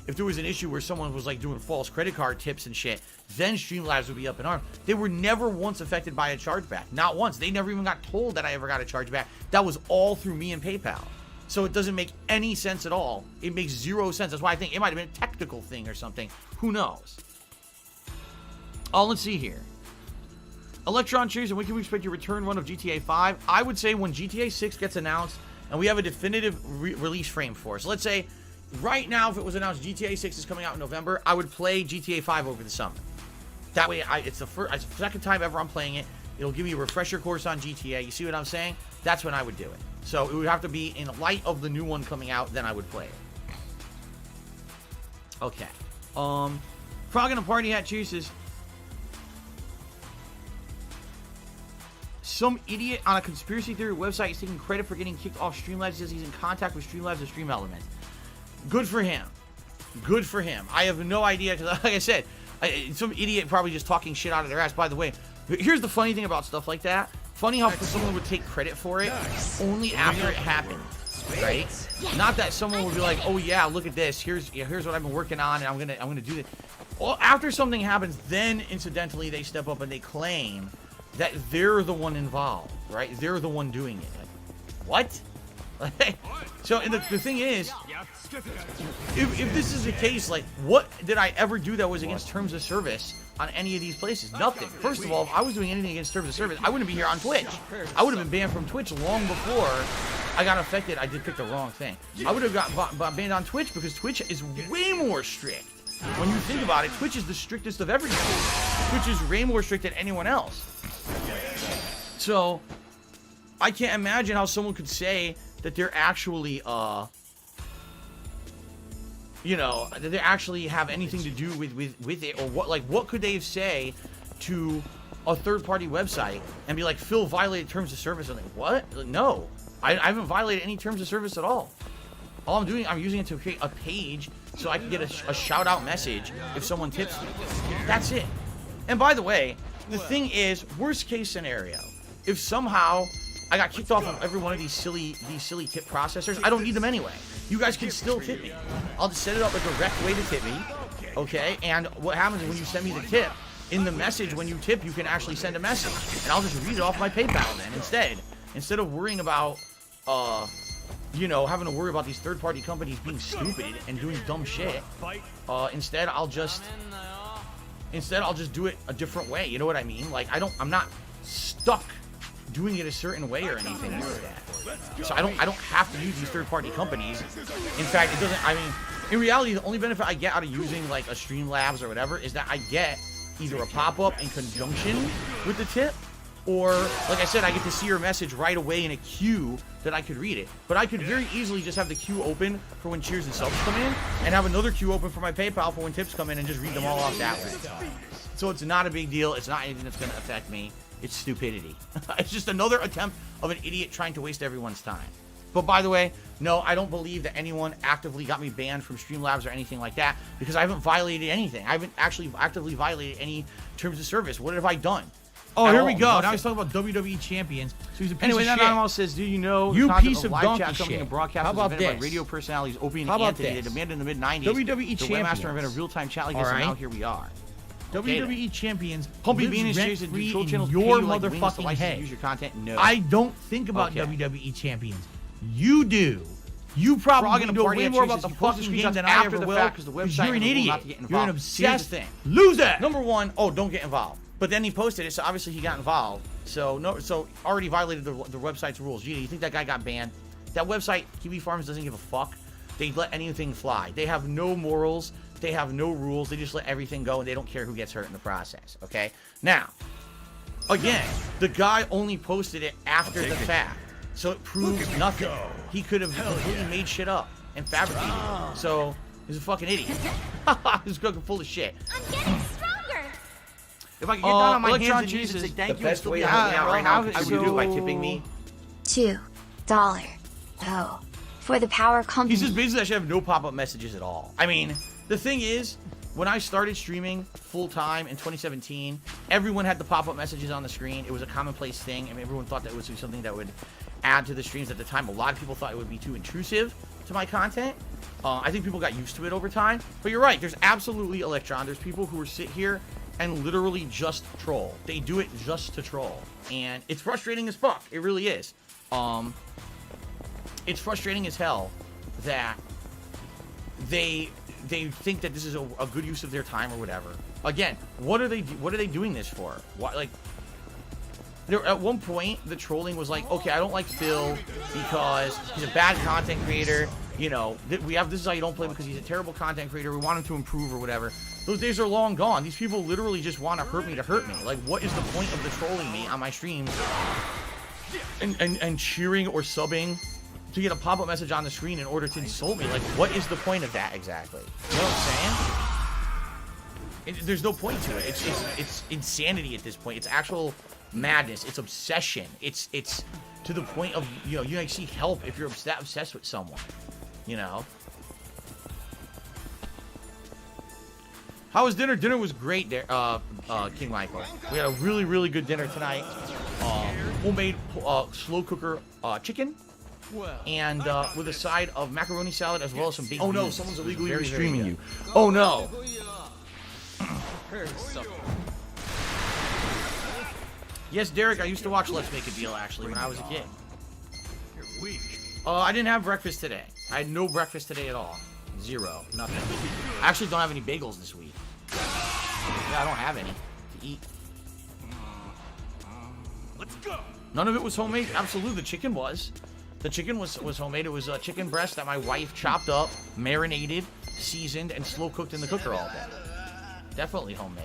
if there was an issue where someone was like doing false credit card tips and shit, then Streamlabs would be up in arms. They were never once affected by a chargeback. Not once. They never even got told that I ever got a chargeback. That was all through me and PayPal. So it doesn't make any sense at all. It makes zero sense. That's why I think it might have been a technical thing or something. Who knows? Oh, let's see here. Electron Cheers, and when can we expect your return run of GTA 5? I would say when GTA 6 gets announced and we have a definitive release frame for it. So let's say right now, if it was announced GTA 6 is coming out in November, I would play GTA 5 over the summer. That way, it's the second time ever I'm playing it. It'll give me a refresher course on GTA. You see what I'm saying? That's when I would do it. So it would have to be in light of the new one coming out, then I would play it. Okay. Frog in a Party Hat Cheers says, some idiot on a conspiracy theory website is taking credit for getting kicked off Streamlabs. Says he's in contact with Streamlabs and Stream Elements. Good for him. Good for him. I have no idea, because like I said, some idiot probably just talking shit out of their ass. By the way, here's the funny thing about stuff like that. Funny how someone would take credit for it only after it happened, right? Not that someone would be like, oh yeah, look at this. Here's what I've been working on, and I'm gonna do this. Well, after something happens, then incidentally they step up and they claim that they're the one involved, right? They're the one doing it. Like, what? So, and the thing is, if this is the case, like, what did I ever do that was against terms of service on any of these places? Nothing. First of all, if I was doing anything against terms of service, I wouldn't be here on Twitch. I would have been banned from Twitch long before I got affected. I did pick the wrong thing. I would have got banned on Twitch because Twitch is way more strict. When you think about it, Twitch is the strictest of everything. Twitch is way more strict than anyone else. So, I can't imagine how someone could say that they're actually, you know, that they actually have anything to do with it, or what could they say to a third-party website and be like, Phil violated terms of service? And like, what? Like, no, I haven't violated any terms of service at all. All I'm doing, I'm using it to create a page so I can get a shout-out message if someone tips me. That's it. And by the way, the thing is, worst-case scenario, if somehow I got kicked off of every one of these silly tip processors, I don't need them anyway. You guys can still tip me. I'll just set it up a direct way to tip me, okay? And what happens is when you send me the tip, in the message when you tip, you can actually send a message, and I'll just read it off my PayPal then instead of worrying about you know, having to worry about these third-party companies being stupid and doing dumb shit. Instead I'll just do it a different way. You know what I mean? Like, I'm not stuck doing it a certain way or anything like that. So I don't have to use these third-party companies. In fact, it doesn't. I mean, in reality, the only benefit I get out of using like a Streamlabs or whatever is that I get either a pop-up in conjunction with the tip, or like I said, I get to see your message right away in a queue that I could read it. But I could very easily just have the queue open for when cheers and subs come in, and have another queue open for my PayPal for when tips come in, and just read them all off that way. So it's not a big deal. It's not anything that's going to affect me. It's stupidity. It's just another attempt of an idiot trying to waste everyone's time. But by the way, no, I don't believe that anyone actively got me banned from Streamlabs or anything like that, because I haven't violated anything. I haven't actually actively violated any terms of service. What have I done? Oh, here we go. Nothing. Now he's talking about WWE champions. So he's a piece of shit. Anyway, Anonymous says, do you know you piece of live donkey chat shit. Broadcast How about was this? By radio personalities Opie and How about Anthony. this? They demanded in the mid-90s. WWE the champions. Webmaster invent a real-time chat like this, and now here we are. WWE champions Pumpy lives Venus rent-free in in your motherfucking head. Use your content? No. I don't think about WWE champions. You do. You probably know way more about the fucking game than I ever will, because you're an idiot. You're an obsessed loser. Number one, don't get involved. But then he posted it, so obviously he got involved. So already violated the website's rules. Gee, you think that guy got banned? That website, Kiwi Farms, doesn't give a fuck. They let anything fly. They have no morals. They have no rules. They just let everything go, and they don't care who gets hurt in the process. Okay? Now, again, the guy only posted it after the fact, so it proves nothing. He could have completely made shit up and fabricated it. So he's a fucking idiot. He's full of shit. I'm getting stronger. If I could get down on my hands and knees and say thank you, and still be hanging out right now, I would do it by tipping me. $2. Oh, for the power company. He says basically I should have no pop-up messages at all. I mean, the thing is, when I started streaming full-time in 2017, everyone had the pop-up messages on the screen. It was a commonplace thing. I mean, everyone thought that it was something that would add to the streams at the time. A lot of people thought it would be too intrusive to my content. I think people got used to it over time. But you're right. There's absolutely, Electron, there's people who sit here and literally just troll. They do it just to troll. And it's frustrating as fuck. It really is. It's frustrating as hell that they think that this is a good use of their time or whatever. Again, what are they doing this for? Why, like, at one point the trolling was like, okay, I don't like Phil because he's a bad content creator. You know, this is how you don't play because he's a terrible content creator. We want him to improve or whatever. Those days are long gone. These people literally just want to hurt me. Like, what is the point of the trolling me on my streams and cheering or subbing to get a pop-up message on the screen in order to insult me? Like, what is the point of that exactly? You know what I'm saying? There's no point to it. It's insanity at this point. It's actual madness. It's obsession. It's to the point of, you know, you like seek help if you're that obsessed with someone. You know. How was dinner? Dinner was great there, King Michael. We had a really, really good dinner tonight. Homemade slow cooker chicken. And with a side of macaroni salad as well as some baked beans. Oh no, someone's illegally streaming you. Oh no. Yes, Derek, I used to watch Let's Make a Deal actually when I was a kid. I didn't have breakfast today. I had no breakfast today at all. Zero. Nothing. I actually don't have any bagels this week. Yeah, I don't have any to eat. Let's go. None of it was homemade. Absolutely, the chicken was. The chicken was homemade. It was a chicken breast that my wife chopped up, marinated, seasoned, and slow cooked in the cooker all day. Definitely homemade.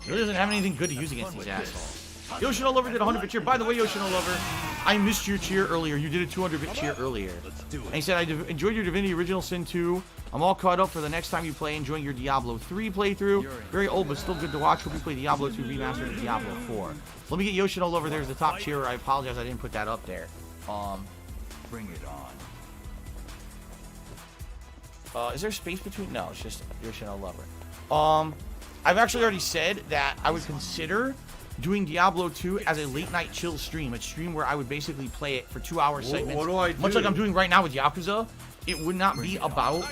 Really doesn't have anything good to use against these assholes. Yoshino Lover did a 100-bit cheer. By the way, Yoshino Lover, I missed your cheer earlier. You did a 200-bit cheer earlier. And he said, I enjoyed your Divinity Original Sin 2. I'm all caught up for the next time you play. Enjoying your Diablo 3 playthrough. Very old, but still good to watch. Hope you play Diablo 2 Remastered and Diablo 4. Let me get Yoshino Lover. There's the top cheer. I apologize. I didn't put that up there. Bring it on. Is there space between? No, it's just Yoshino Lover. I've actually already said that I would consider doing Diablo 2 as a late night chill stream. A stream where I would basically play it for 2-hour segments. What do I do? Much like I'm doing right now with Yakuza. It would not be about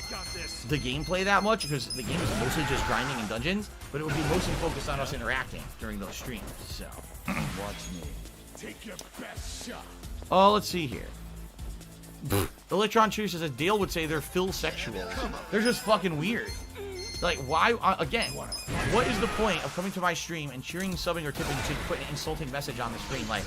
the gameplay that much because the game is mostly just grinding in dungeons, but it would be mostly focused on us interacting during those streams. So, watch me. Take your best shot. Let's see here. Electron Cheer says that Dale would say they're phil-sexual. They're just fucking weird. Like, why, again, what is the point of coming to my stream and cheering, subbing, or tipping to put an insulting message on the screen? Like,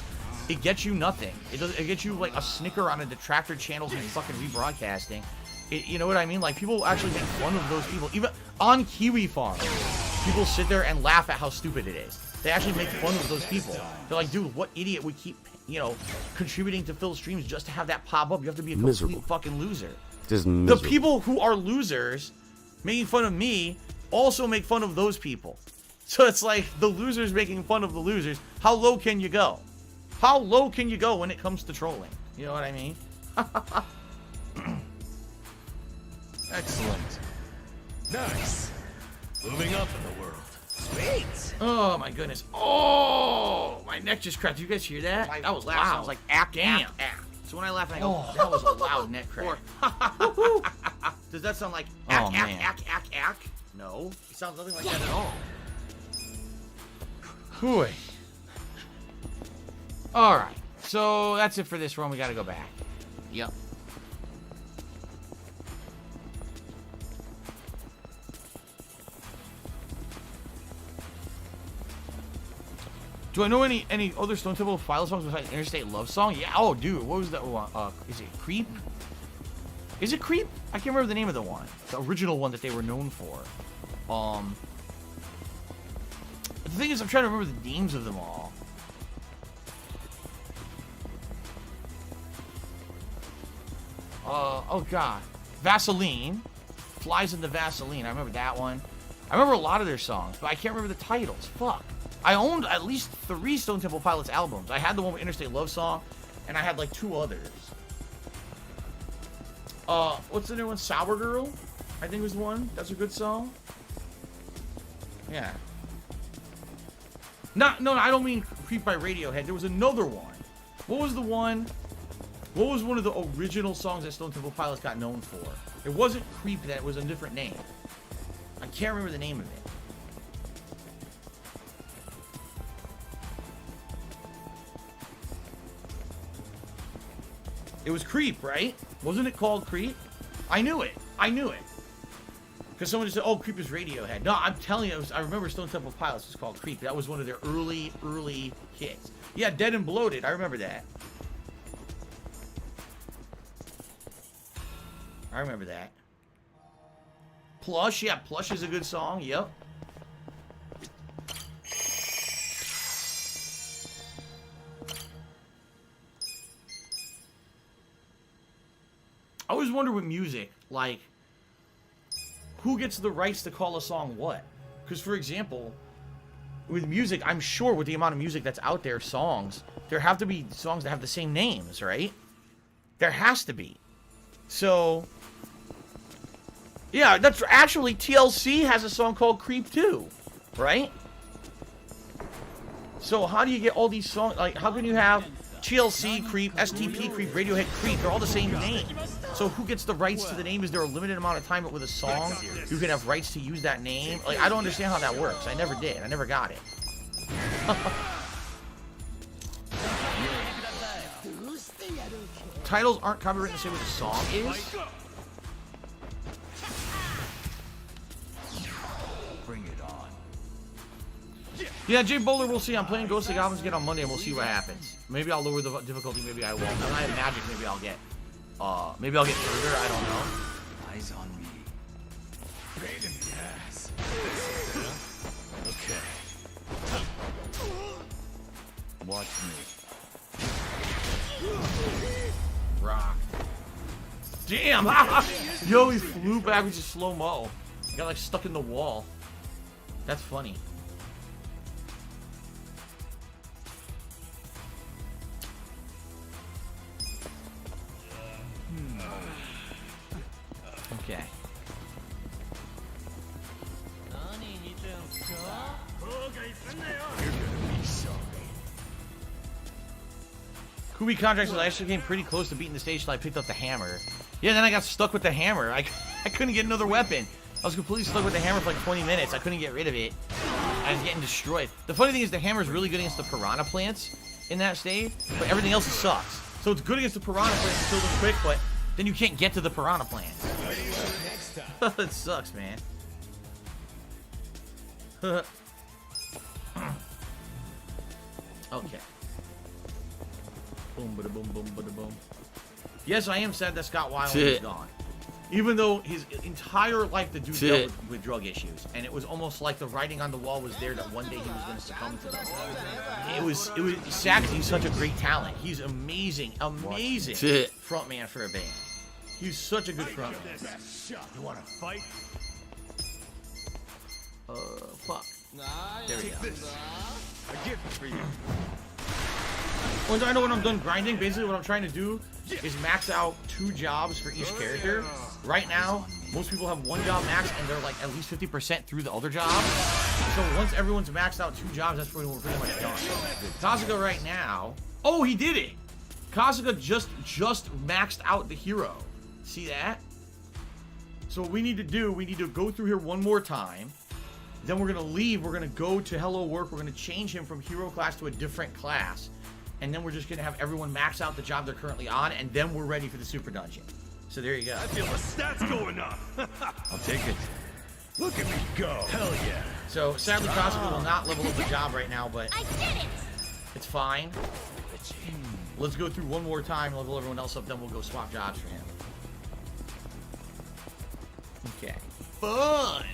it gets you nothing. It gets you, like, a snicker on a detractor channels and fucking rebroadcasting. You know what I mean? Like, people actually make fun of those people. Even on Kiwi Farm, people sit there and laugh at how stupid it is. They actually make fun of those people. They're like, dude, what idiot would keep, you know, contributing to Phil's streams just to have that pop up? You have to be a complete fucking loser. Just the people who are losers making fun of me also make fun of those people. So it's like the losers making fun of the losers. How low can you go? How low can you go when it comes to trolling? You know what I mean? excellent. Nice. Moving up in the world. Sweet. Oh my goodness. Oh, my neck just cracked. Did you guys hear that? That was loud. Sounds like ack, damn. So when I laugh, I go, that was a loud neck crack. Does that sound like ack, ack? No. It sounds nothing like that at all. Hooey. Alright. So that's it for this run. We gotta go back. Yep. Do I know any other Stone Temple Philo songs besides Interstate Love Song? Yeah. Oh, dude. What was that one? Is it Creep? Is it Creep? I can't remember the name of the one. The original one that they were known for. The thing is, I'm trying to remember the names of them all. Oh god. Vaseline. Flies in the Vaseline. I remember that one. I remember a lot of their songs, but I can't remember the titles. Fuck. I owned at least 3 Stone Temple Pilots albums. I had the one with Interstate Love Song, and I had like 2 others. What's the new one? Sour Girl? I think was one. That's a good song. Yeah. No, I don't mean Creep by Radiohead. There was another one. What was one of the original songs that Stone Temple Pilots got known for? It wasn't Creep, that was a different name. I can't remember the name of it. It was Creep, right? Wasn't it called Creep? I knew it. Because someone just said, oh, Creep is Radiohead. No, I'm telling you, I remember Stone Temple Pilots was called Creep. That was one of their early hits. Yeah, Dead and Bloated. I remember that. Plush, yeah, Plush is a good song. Yep. I always wonder with music, like, who gets the rights to call a song what? Because, for example, with music, I'm sure with the amount of music that's out there, songs, there have to be songs that have the same names, right? There has to be. So, yeah, that's actually, TLC has a song called Creep too, right? So how do you get all these songs? Like, how can you have TLC Creep, STP Creep, Radiohead Creep? They're all the same name. So who gets the rights to the name? Is there a limited amount of time with a song you can have rights to use that name? Like, I don't understand how that works. I never did. I never got it. Titles aren't copywritten to say what the song is. Bring it on. Yeah, Jay Bowler, we'll see. I'm playing Ghost of Goblins again on Monday, and we'll see what happens. Maybe I'll lower the difficulty, maybe I won't. If I have magic, maybe I'll get further, I don't know. Eyes on me. Pain in the ass. Okay. Watch me. Rock. Damn! Yo, he flew backwards in slow-mo. He got, like, stuck in the wall. That's funny. Okay. Kubi Contracts says I actually came pretty close to beating the stage till I picked up the hammer. Yeah, then I got stuck with the hammer. I couldn't get another weapon. I was completely stuck with the hammer for like 20 minutes. I couldn't get rid of it. I was getting destroyed. The funny thing is the hammer's really good against the piranha plants in that stage, but everything else sucks. So it's good against the piranha plants to kill them quick, but then you can't get to the piranha plants. It sucks, man. Okay. Boom, bada boom, boom, bada boom. Yes, I am sad that Scott Weiland is gone. Even though his entire life the dude dealt with drug issues, and it was almost like the writing on the wall was there that one day he was going to succumb to them. It was sad because he's such a great talent. He's amazing frontman for a band. He's such a good frontman. You want to fight? Fuck. There we go. A gift for you. Once I know when I'm done grinding, basically what I'm trying to do is max out 2 jobs for each character. Right now, most people have 1 job max and they're like at least 50% through the other job. So once everyone's maxed out 2 jobs, that's when we're pretty much done. Kasuga right now, oh, he did it. Kasuga just maxed out the hero. See that? So what we need to do, we need to go through here one more time. Then we're going to leave. We're going to go to Hello Work. We're going to change him from hero class to a different class. And then we're just going to have everyone max out the job they're currently on. And then we're ready for the super dungeon. So there you go. I feel the stats going up. I'll take it. Look at me go. Hell yeah. So sadly, Kasuga will not level up the job right now, but I did it! it's fine. Let's go through one more time, level everyone else up, then we'll go swap jobs for him. Okay. Fun!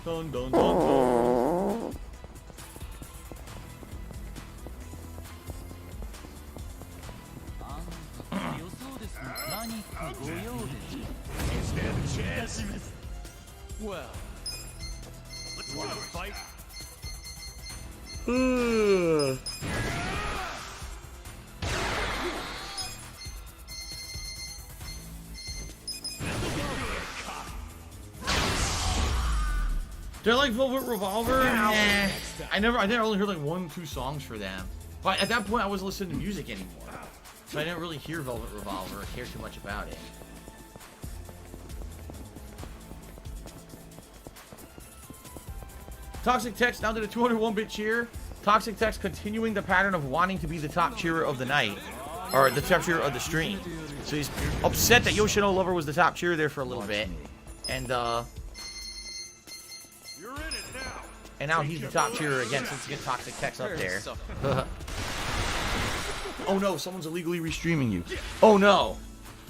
Dun dun dun dun. Can't stand a chance. Well, let's want to fight. They're like Velvet Revolver. Nah. I only heard like 1-2 songs for them. But at that point, I wasn't listening to music anymore, so I didn't really hear Velvet Revolver or care too much about it. Toxic Text now did a 201-bit cheer. Toxic Text continuing the pattern of wanting to be the top cheerer of the night, or the top cheerer of the stream. So he's upset that Yoshino Lover was the top cheerer there for a little bit, and now he's the top cheerer again since he gets Toxic Text up there. Oh no, someone's illegally restreaming you. Oh no.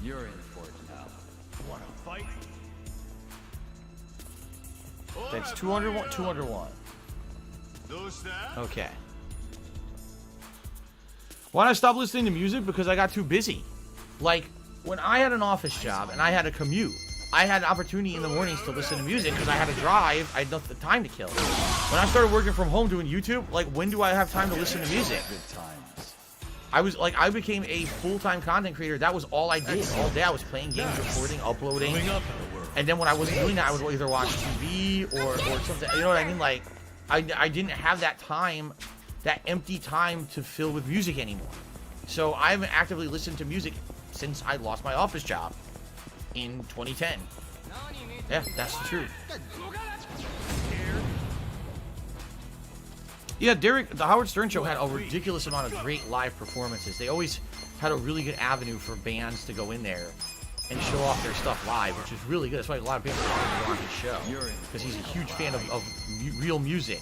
You're in for it now. Wanna fight? That's 201. 201. Okay. Why did I stop listening to music? Because I got too busy. Like, when I had an office job and I had a commute, I had an opportunity in the mornings to listen to music because I had to drive. I had nothing time to kill. When I started working from home doing YouTube, like, when do I have time to listen to music? I became a full-time content creator. That was all I did all day. I was playing games, recording, uploading. And then when I wasn't doing that, I would either watch TV or something. You know what I mean? Like, I didn't have that time, that empty time to fill with music anymore. So I haven't actively listened to music since I lost my office job in 2010. Yeah, that's the truth. Yeah, Derek, the Howard Stern Show had a ridiculous amount of great live performances. They always had a really good avenue for bands to go in there and show off their stuff live, which is really good. That's why a lot of bands are going to go on his show, because he's a huge fan of real music.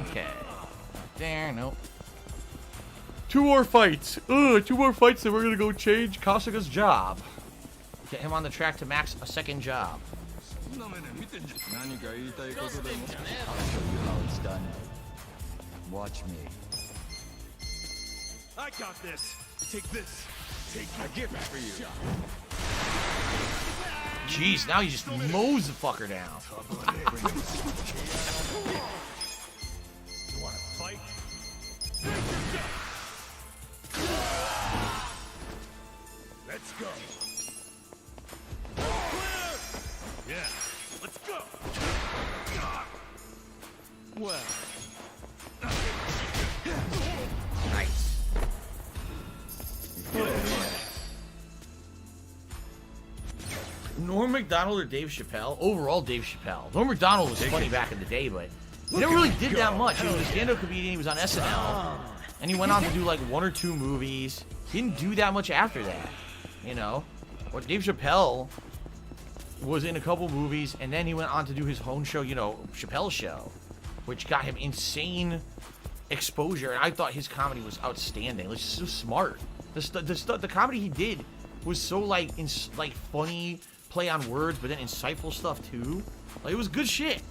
Okay. There, nope. 2 more fights. 2 more fights, then we're gonna go change Kasuga's job. Get him on the track to max a second job. I'll show you how it's done. Watch me. I got this. Take this. Take a gift for you. Jeez, now he just mows the fucker down. You wanna fight? Let's go. Yeah, let's go. Well. Nice. Norm Macdonald or Dave Chappelle? Overall, Dave Chappelle. Norm Macdonald was funny back in the day, but he never really did that much. He was a stand-up comedian. He was on SNL, and he went on to do like 1 or 2 movies. He didn't do that much after that, you know. Or Dave Chappelle was in a couple movies, and then he went on to do his own show, you know, Chappelle's Show, which got him insane exposure. And I thought his comedy was outstanding. It was so smart. The comedy he did was so like funny, play on words, but then insightful stuff too. Like, it was good shit.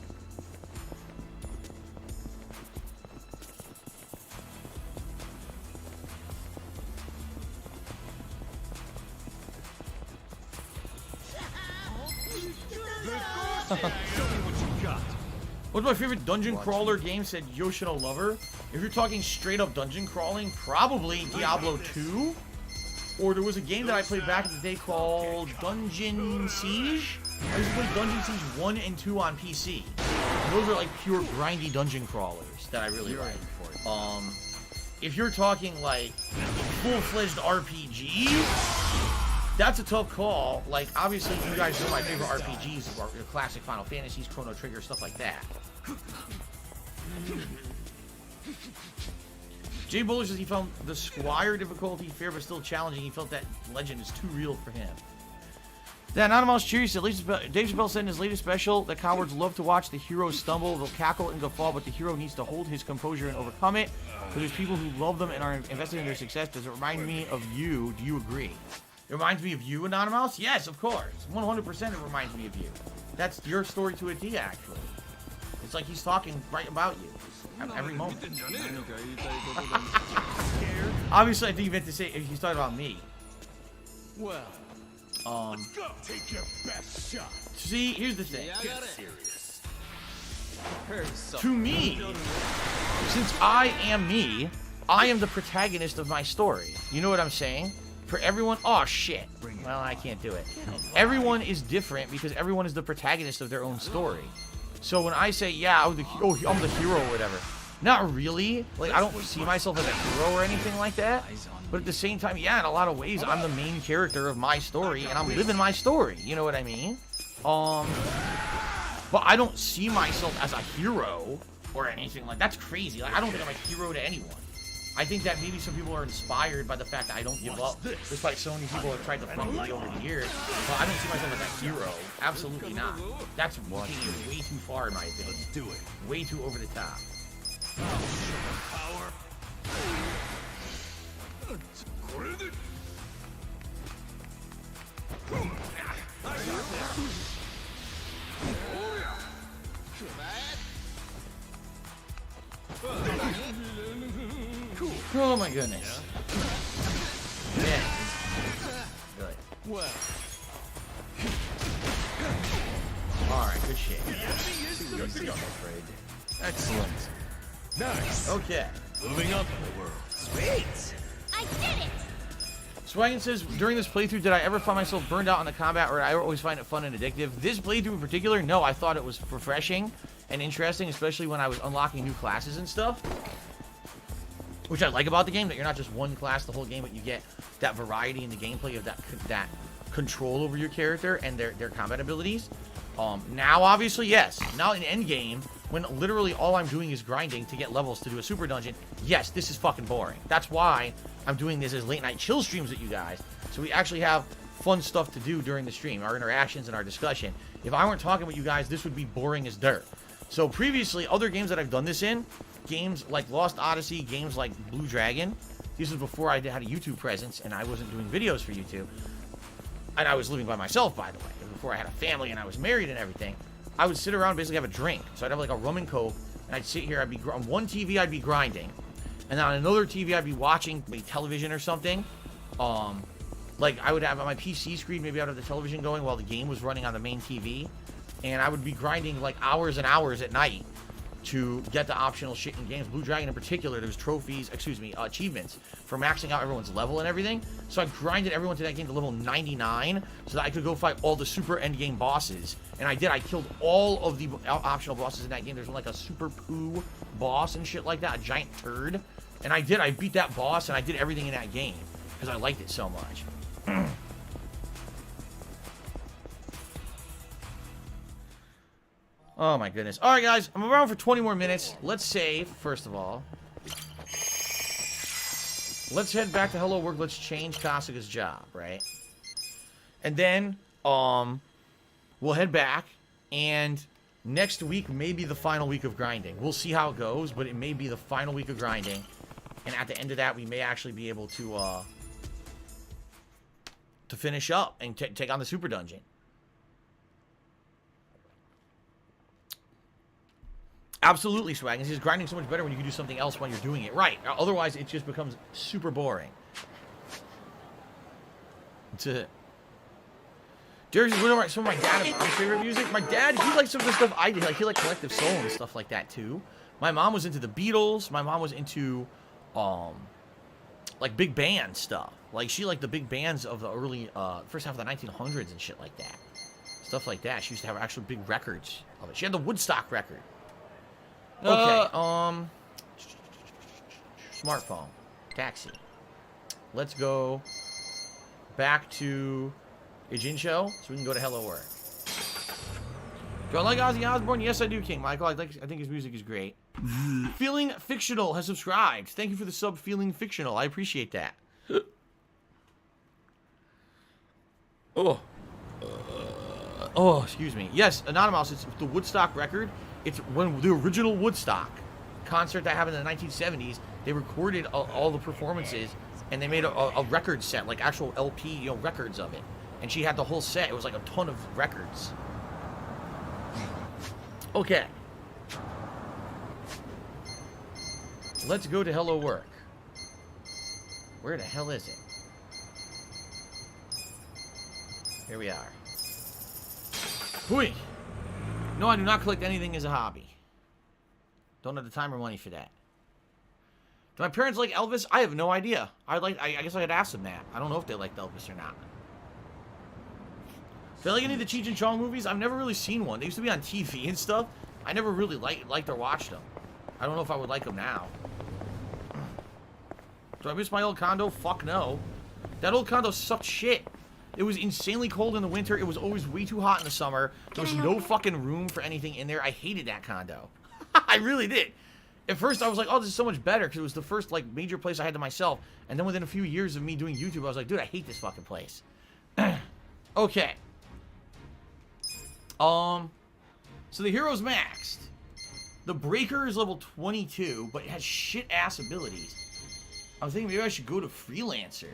What's my favorite dungeon crawler game? Said Yoshino Lover. If you're talking straight up dungeon crawling, probably Diablo 2. Or there was a game that I played back in the day called Dungeon Siege. I used to play Dungeon Siege 1 and 2 on PC. And those are like pure grindy dungeon crawlers that I really like. If you're talking like full-fledged RPG, that's a tough call. Like, obviously, you guys know my favorite RPGs are your classic Final Fantasies, Chrono Trigger, stuff like that. Jay Buller says he found the Squire difficulty fair but still challenging. He felt that legend is too real for him. Then Anonymous Cheers said Dave Chappelle said in his latest special that cowards love to watch the hero stumble. They'll cackle and guffaw, but the hero needs to hold his composure and overcome it. Because there's people who love them and are invested in their success. Does it remind me of you? Do you agree? It reminds me of you, Anonymous? Yes, of course. 100% it reminds me of you. That's your story to a T, actually. It's like he's talking right about you at every moment. Obviously, I think he meant to say he's talking about me. Well, let's go. Take your best shot. See, here's the thing. Get serious. To me, since I am me, I am the protagonist of my story. You know what I'm saying? For everyone, oh shit. Well, I can't do it. Everyone is different because everyone is the protagonist of their own story. So when I say, yeah, I'm the hero or whatever, not really. Like, I don't see myself as a hero or anything like that. But at the same time, yeah, in a lot of ways, I'm the main character of my story, and I'm living my story. You know what I mean? But I don't see myself as a hero or anything like that. That's crazy. Like, I don't think I'm a hero to anyone. I think that maybe some people are inspired by the fact that I don't give up, despite so many people have tried to fuck me over the years. But I don't see myself as a hero. Absolutely not. That's taking it way too far, in my opinion. Let's do it. Way too over the top. Power. Oh my goodness. Yeah. Good. Well. Alright, good shit. Excellent. Nice. Okay. Moving up in the world. Sweet! I did it! Swaggin says, during this playthrough, did I ever find myself burned out on the combat, or did I always find it fun and addictive? This playthrough in particular, no, I thought it was refreshing and interesting, especially when I was unlocking new classes and stuff. Which I like about the game, that you're not just one class the whole game, but you get that variety in the gameplay of that control over your character and their combat abilities. Now, obviously, yes. Now in endgame, when literally all I'm doing is grinding to get levels to do a super dungeon, yes, this is fucking boring. That's why I'm doing this as late night chill streams with you guys, so we actually have fun stuff to do during the stream, our interactions and our discussion. If I weren't talking with you guys, this would be boring as dirt. So previously, other games that I've done this in, games like Lost Odyssey, games like Blue Dragon, this was before I had a YouTube presence and I wasn't doing videos for YouTube. And I was living by myself, by the way. Before I had a family and I was married and everything, I would sit around and basically have a drink. So I'd have like a rum and coke, and I'd sit here, on one TV I'd be grinding, and then on another TV I'd be watching maybe television or something. Like I would have on my PC screen, maybe I'd have the television going while the game was running on the main TV, and I would be grinding like hours and hours at night to get the optional shit in games. Blue Dragon in particular, there was trophies, achievements for maxing out everyone's level and everything. So I grinded everyone to that game to level 99 so that I could go fight all the super end game bosses. And I did. I killed all of the optional bosses in that game. There's like a super poo boss and shit like that, a giant turd. And I did. I beat that boss and I did everything in that game because I liked it so much. Oh my goodness. Alright guys, I'm around for 20 more minutes. Let's save, first of all. Let's head back to Hello Work. Let's change Kasuga's job, right? And then, we'll head back. And next week may be the final week of grinding. We'll see how it goes, but it may be the final week of grinding. And at the end of that, we may actually be able to finish up and take on the super dungeon. Absolutely, Swag. He's grinding so much better when you can do something else while you're doing it. Right. Otherwise, it just becomes super boring. Derek's one of some of my dad's favorite music. My dad, he likes some of the stuff I did. Like, he liked Collective Soul and stuff like that, too. My mom was into the Beatles. My mom was into, like, big band stuff. Like, she liked the big bands of the early, first half of the 1900s and shit like that. Stuff like that. She used to have actual big records of it. She had the Woodstock record. Okay, smartphone, taxi. Let's go back to Ijin Show so we can go to Hello Work. Do I like Ozzy Osbourne? Yes, I do, King Michael. I think his music is great. Feeling Fictional has subscribed. Thank you for the sub, Feeling Fictional. I appreciate that. Oh, excuse me. Yes, Anonymous, it's the Woodstock record. It's when the original Woodstock concert that happened in the 1970s, they recorded all the performances, and they made a record set, like actual LP, records of it. And she had the whole set. It was like a ton of records. Okay. Let's go to Hello Work. Where the hell is it? Here we are. Hui! No, I do not collect anything as a hobby. Don't have the time or money for that. Do my parents like Elvis? I have no idea. I guess I could ask them that. I don't know if they liked Elvis or not. Do I like any of the Cheech and Chong movies? I've never really seen one. They used to be on TV and stuff. I never really liked or watched them. I don't know if I would like them now. Do I miss my old condo? Fuck no. That old condo sucked shit. It was insanely cold in the winter. It was always way too hot in the summer. There was no fucking room for anything in there. I hated that condo. I really did. At first, I was like, oh, this is so much better because it was the first, like, major place I had to myself. And then within a few years of me doing YouTube, I was like, dude, I hate this fucking place. Okay. So the hero's maxed. The Breaker is level 22, but it has shit-ass abilities. I was thinking maybe I should go to Freelancer.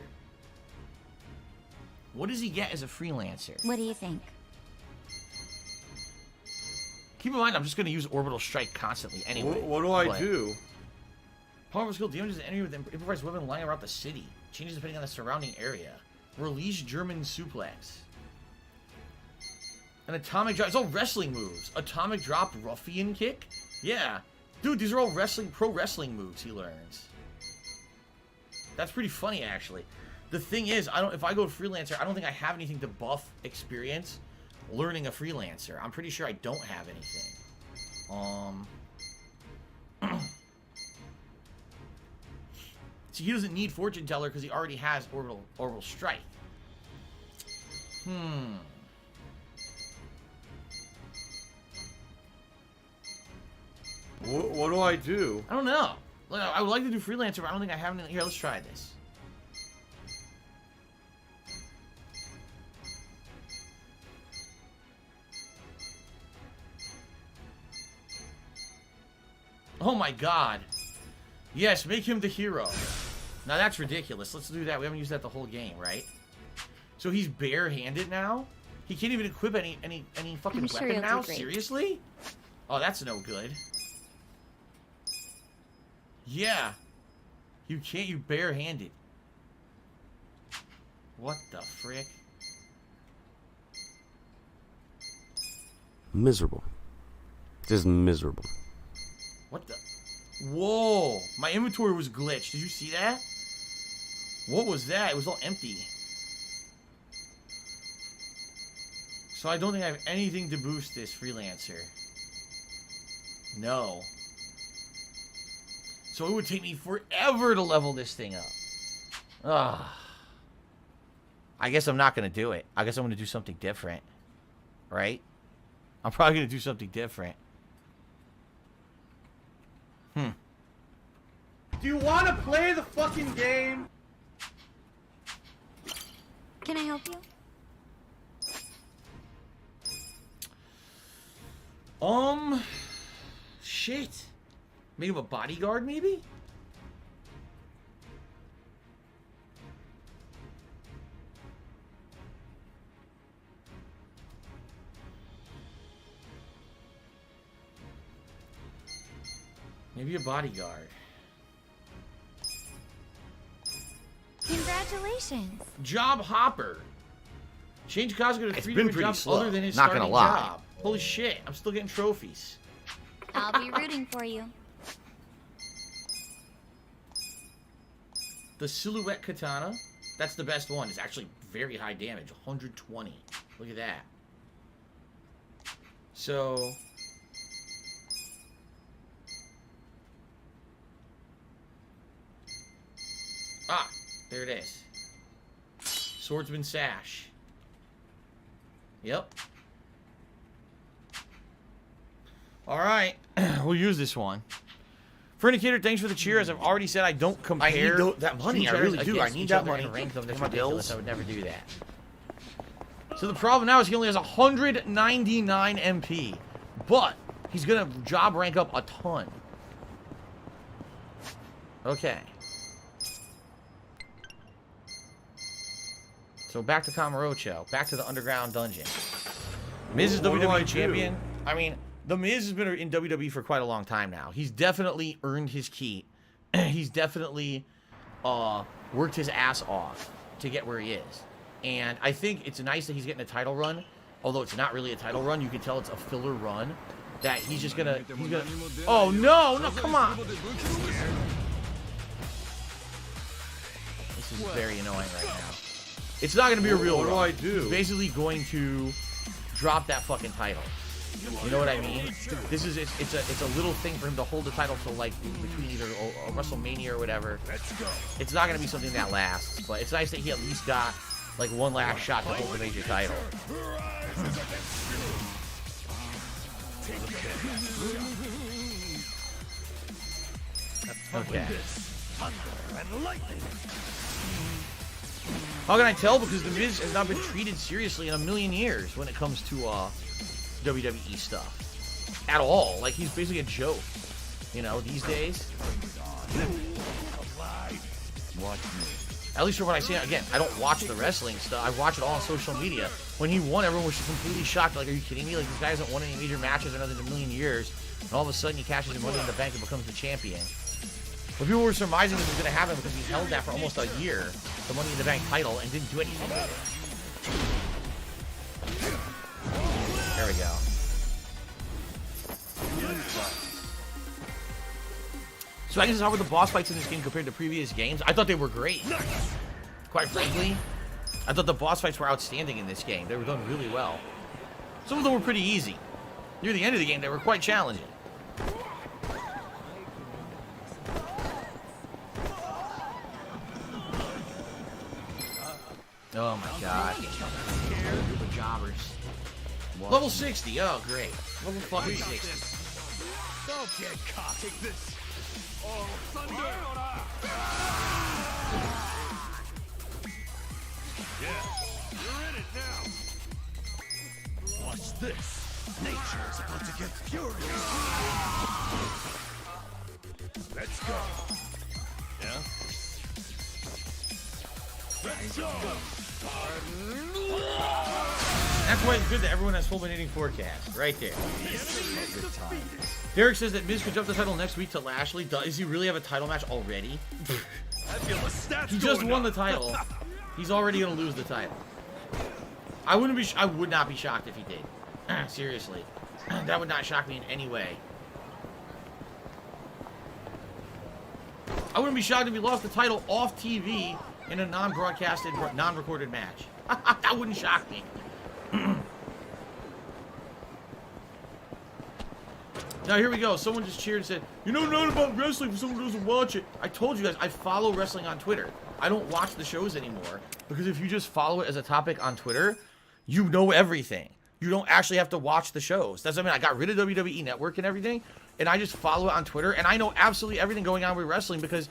What does he get as a Freelancer? What do you think? Keep in mind, I'm just going to use Orbital Strike constantly anyway. What do I do? Powerful skill damages an enemy with improvised weapon lying around the city. Changes depending on the surrounding area. Release German suplex. An atomic drop. It's all wrestling moves. Atomic drop, ruffian kick. Yeah, dude, these are all pro wrestling moves he learns. That's pretty funny, actually. The thing is, if I go to Freelancer, I don't think I have anything to buff experience learning a Freelancer. I'm pretty sure I don't have anything. See, he doesn't need Fortune Teller because he already has Orbital Strike. What do I do? I don't know. I would like to do Freelancer, but I don't think I have anything. Here, let's try this. Oh my god. Yes, make him the hero. Now that's ridiculous. Let's do that. We haven't used that the whole game, right? So he's bare-handed now? He can't even equip any fucking weapon now? Seriously? Oh, that's no good. Yeah. You can't, you bare-handed. What the frick? Miserable. Just miserable. What the? Whoa! My inventory was glitched. Did you see that? What was that? It was all empty. So I don't think I have anything to boost this Freelancer. No. So it would take me forever to level this thing up. Ugh. I guess I'm not going to do it. I guess I'm going to do something different. Right? I'm probably going to do something different. Do you want to play the fucking game? Can I help you? Shit. Make him a bodyguard, maybe? Maybe a bodyguard. Congratulations. Job hopper. Change Cosgrove to 3 different jobs slow, other than his not starting gonna lie. job. Holy shit, I'm still getting trophies. I'll be rooting for you. The Silhouette Katana. That's the best one. It's actually very high damage. 120. Look at that. So... Ah, there it is. Swordsman Sash. Yep. Alright, we'll use this one. Fernicator, thanks for the cheer. As I've already said, I don't compare. I need that money. I really do. I need that money. Rank them. That's My ridiculous. bills. I would never do that. So the problem now is he only has 199 MP. But he's going to job rank up a ton. Okay. So back to Kamurocho. Back to the underground dungeon. Miz is WWE champion. I mean, The Miz has been in WWE for quite a long time now. He's definitely earned his keep. He's definitely worked his ass off to get where he is. And I think it's nice that he's getting a title run. Although it's not really a title run. You can tell it's a filler run. That he's just gonna... Oh, no! No, come on! This is very annoying right now. It's not going to be a real run. What do I do? He's basically going to drop that fucking title. You know what I mean? This is it's a little thing for him to hold the title till like between either a WrestleMania or whatever. Let's go. It's not going to be something that lasts, but it's nice that he at least got like one last shot to hold the major title. Okay. How can I tell? Because The Miz has not been treated seriously in a million years when it comes to WWE stuff. At all. Like, he's basically a joke. You know, these days. Watch me. At least from what I see, again, I don't watch the wrestling stuff. I watch it all on social media. When he won, everyone was completely shocked. Like, are you kidding me? Like, this guy hasn't won any major matches or nothing in a million years. And all of a sudden, he cashes in Money in the Bank and becomes the champion. But people were surmising this was going to happen because he held that for almost a year, the Money in the Bank title, and didn't do anything with it. There we go. So I guess how were the boss fights in this game compared to previous games? I thought they were great. Quite frankly, I thought the boss fights were outstanding in this game. They were done really well. Some of them were pretty easy. Near the end of the game, they were quite challenging. Oh my god. The jobbers. Level 60. Oh, great. Level fucking 60. Don't get caught. Take this. Oh, thunder! Yeah, you're in it now. Watch this. Nature is about to get furious. Let's go. Yeah? Let's go. That's why it's good that everyone has fulminating forecast. Right there. Derek says that Miz could jump the title next week to Lashley. Does he really have a title match already? I feel the stats He just going won the up. title. He's already gonna lose the title. I would not be shocked if he did. Seriously. That would not shock me in any way. I wouldn't be shocked if he lost the title off TV in a non-broadcasted, non-recorded match. That wouldn't shock me. Now here we go. Someone just cheered and said, "You know nothing about wrestling for someone who doesn't watch it." I told you guys, I follow wrestling on Twitter. I don't watch the shows anymore because if you just follow it as a topic on Twitter, you know everything. You don't actually have to watch the shows. That's what I mean. I got rid of WWE Network and everything, and I just follow it on Twitter, and I know absolutely everything going on with wrestling because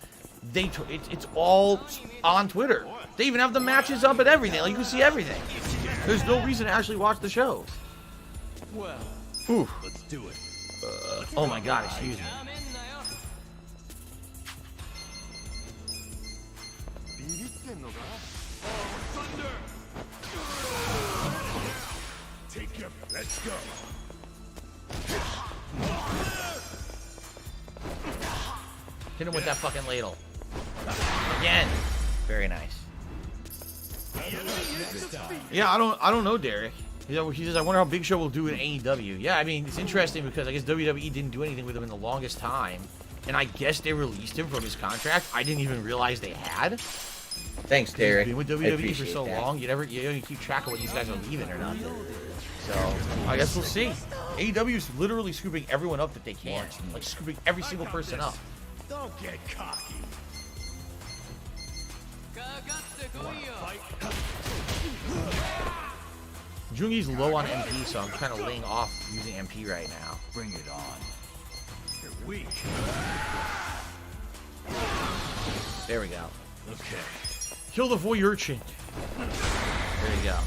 it's all on Twitter. They even have the matches up and everything. Like, you can see everything. There's no reason to actually watch the shows. Well, Oof. Let's do it. Oh my god, excuse me. Take your. Let's go. Hit him with that fucking ladle. Again. Very nice. Yeah, I don't know, Derek. He says, I wonder how Big Show will do in AEW. Yeah, I mean, it's interesting because I guess WWE didn't do anything with him in the longest time. And I guess they released him from his contract. I didn't even realize they had. Thanks, Derek. He's been with WWE for so long, you don't keep track of when these guys are leaving or not. So, I guess we'll see. AEW is literally scooping everyone up that they can. Like, scooping every single person up. Don't get cocky. Jungi's low on MP, so I'm kind of laying off using MP right now. Bring it on. You're weak. There we go. Okay. Kill the voy urchin. There you go.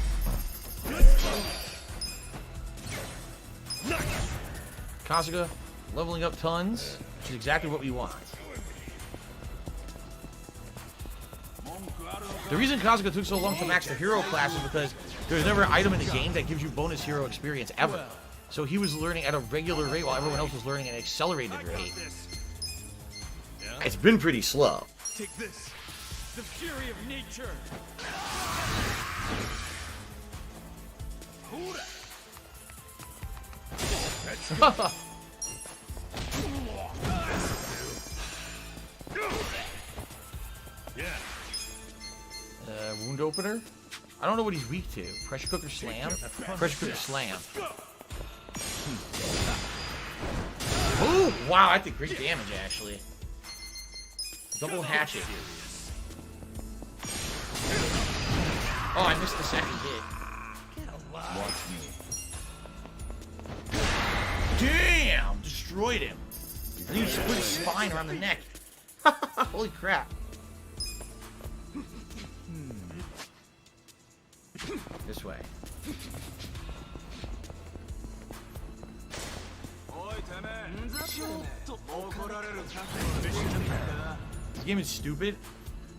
Kasuga leveling up tons, which is exactly what we want. The reason Kasuga took so long to max the hero class is because there's never an item in the game that gives you bonus hero experience ever. So he was learning at a regular rate while everyone else was learning at an accelerated rate. It's been pretty slow. Take this. the fury of nature. Yeah. wound opener. I don't know what he's weak to. Pressure cooker slam? Pressure cooker slam. Oh, wow, I did great damage, actually. Double hatchet. Oh, I missed the second hit. Watch me. Damn! Destroyed him. And he split his spine around the neck. Holy crap. This way. This game is stupid.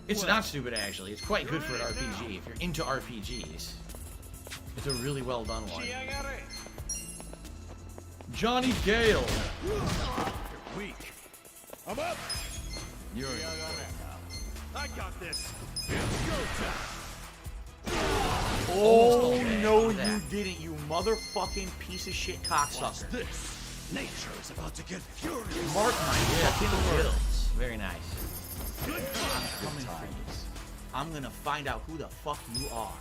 It's not stupid, actually. It's quite good for an RPG. If you're into RPGs, it's a really well done one. Johnny Gale. You're weak. I'm up. You're in. I got this. Go time. Oh, no, you didn't, you motherfucking piece of shit cocksucker. This nature is about to get furious. Mark my fucking words. Very nice. I'm coming for you. I'm gonna find out who the fuck you are.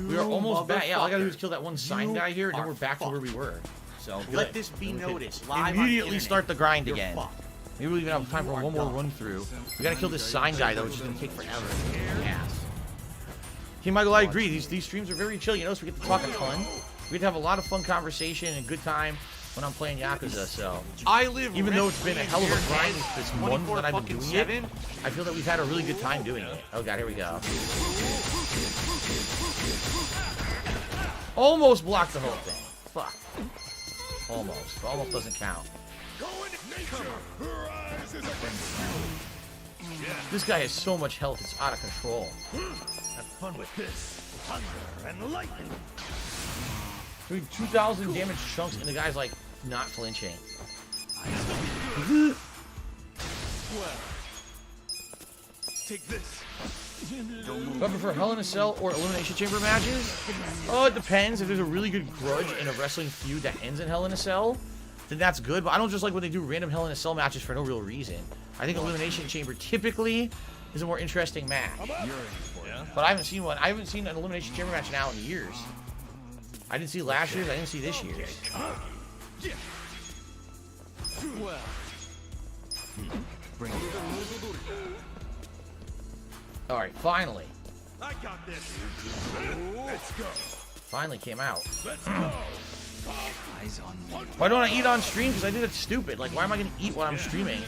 We are almost back. Yeah, all I gotta do is kill that one sign guy here, and then we're back to where we were. So let this be noticed. Live immediately start the grind again. Maybe we'll even have time for one more run through. We gotta kill this sign guy though, which is gonna take forever. Ass. Hey Michael, I agree. These streams are very chill. You know, so we get to talk a ton. We get to have a lot of fun conversation and good time when I'm playing Yakuza. So even though it's been a hell of a grind this month that I've been doing it, I feel that we've had a really good time doing it. Oh god, here we go. Almost blocked the whole thing. Fuck. Almost. Almost doesn't count. This guy has so much health, it's out of control. Have fun with this. Thunder and lightning. Doing 2,000 damage chunks, and the guy's like not flinching. Well, take this. Do I prefer Hell in a Cell or Elimination Chamber matches? Oh, it depends. If there's a really good grudge in a wrestling feud that ends in Hell in a Cell, then that's good. But I don't just like when they do random Hell in a Cell matches for no real reason. I think Elimination Chamber typically is a more interesting match. But I haven't seen one. I haven't seen an Elimination Chamber match now in years. I didn't see last year's. I didn't see this year's. Well, bring it. All right, finally. I got this. Let's go. Finally came out. Let's go. Eyes on me. Why don't I eat on stream? Because I think it's stupid. Like, why am I going to eat while I'm streaming?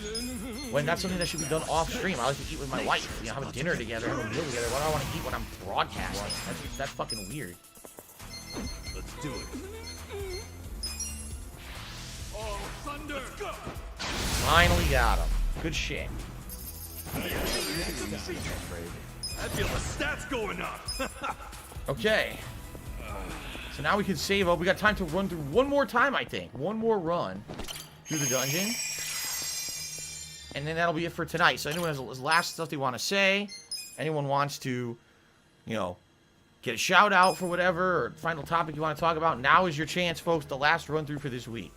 When that's something that should be done off stream. I like to eat with my wife. You know, have a dinner together, have a meal together. Why do I want to eat when I'm broadcasting? That's fucking weird. Let's do it. Oh, thunder. Let's go. Finally got him. Good shit. I feel the stats going up. Okay. So now we can save up. We got time to run through one more time, I think. One more run through the dungeon. And then that'll be it for tonight. So anyone has last stuff they want to say, anyone wants to, you know, get a shout out for whatever, or final topic you want to talk about, now is your chance, folks. The last run through for this week.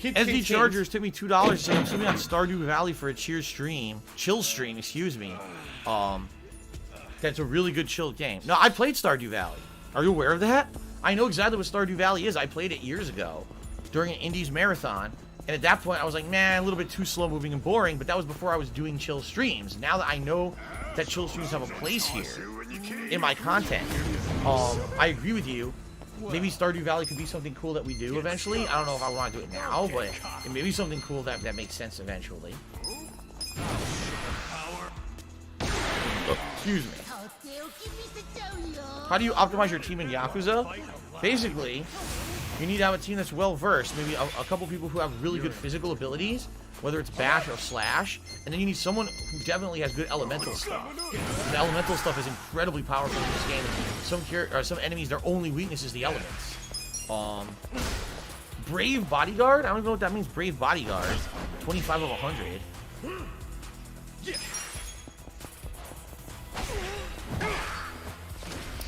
SD Chargers took me $2 to say I'm streaming on Stardew Valley for a chill stream, excuse me. That's a really good chill game. No, I played Stardew Valley. Are you aware of that? I know exactly what Stardew Valley is. I played it years ago during an Indies marathon. And at that point, I was like, man, a little bit too slow moving and boring. But that was before I was doing chill streams. Now that I know that chill streams have a place here in my content, I agree with you. Maybe Stardew Valley could be something cool that we do eventually. I don't know if I want to do it now, but it may be something cool that makes sense eventually. Excuse me. How do you optimize your team in Yakuza? Basically, you need to have a team that's well versed. Maybe a couple people who have really good physical abilities, whether it's bash or slash, and then you need someone who definitely has good elemental stuff. The elemental stuff is incredibly powerful in this game. Some enemies, their only weakness is the elements. Brave Bodyguard? I don't even know what that means. Brave Bodyguard. 25 of 100.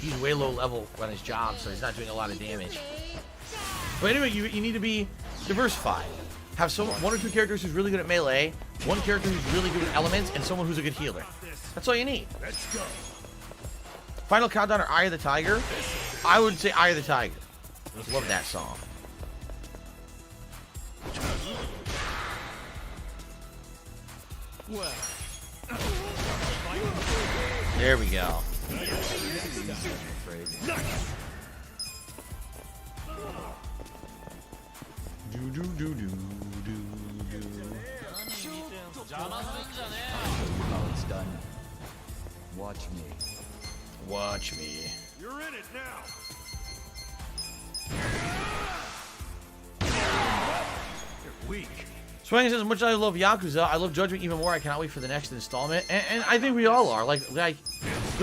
He's way low level on his job, so he's not doing a lot of damage. But anyway, you need to be diversified. Have one or two characters who's really good at melee, one character who's really good at elements, and someone who's a good healer. That's all you need. Let's go. Final Countdown or Eye of the Tiger? I would say Eye of the Tiger. Love that song. Well. There we go. Oh, it's done. Watch me. Watch me. You're in it now. You're weak. Swang says, as much as I love Yakuza, I love Judgment even more. I cannot wait for the next installment. And I think we all are. Like, the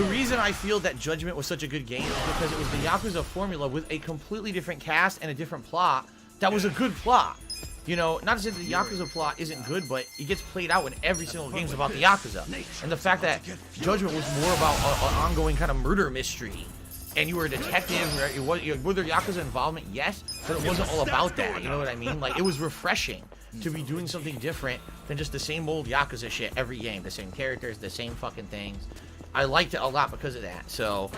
reason I feel that Judgment was such a good game is because it was the Yakuza formula with a completely different cast and a different plot. That was a good plot. You know, not to say that the Yakuza plot isn't good, but it gets played out in every single game about the Yakuza. And the fact that Judgment was more about an ongoing kind of murder mystery. And you were a detective, were there Yakuza involvement? Yes, but it wasn't all about that, you know what I mean? Like, it was refreshing to be doing something different than just the same old Yakuza shit every game. The same characters, the same fucking things. I liked it a lot because of that, so...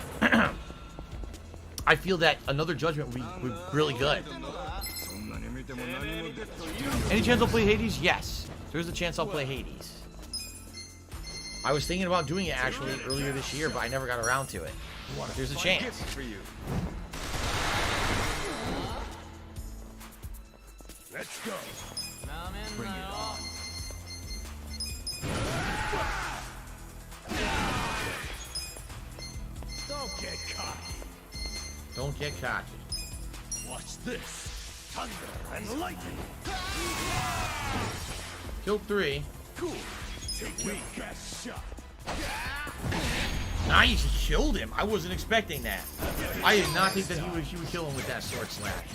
I feel that another Judgment would be really good. Any chance I'll play Hades? Yes. There's a chance I'll play Hades. I was thinking about doing it, actually, earlier this year, but I never got around to it. There's a chance. Let's go. Bring it on. Don't get cocky. Don't get cocky. Watch this. Thunder and lightning. Kill 3. Cool. Take your best shot. Nice, he killed him. I wasn't expecting that. I did not think that he would kill him with that sword slash.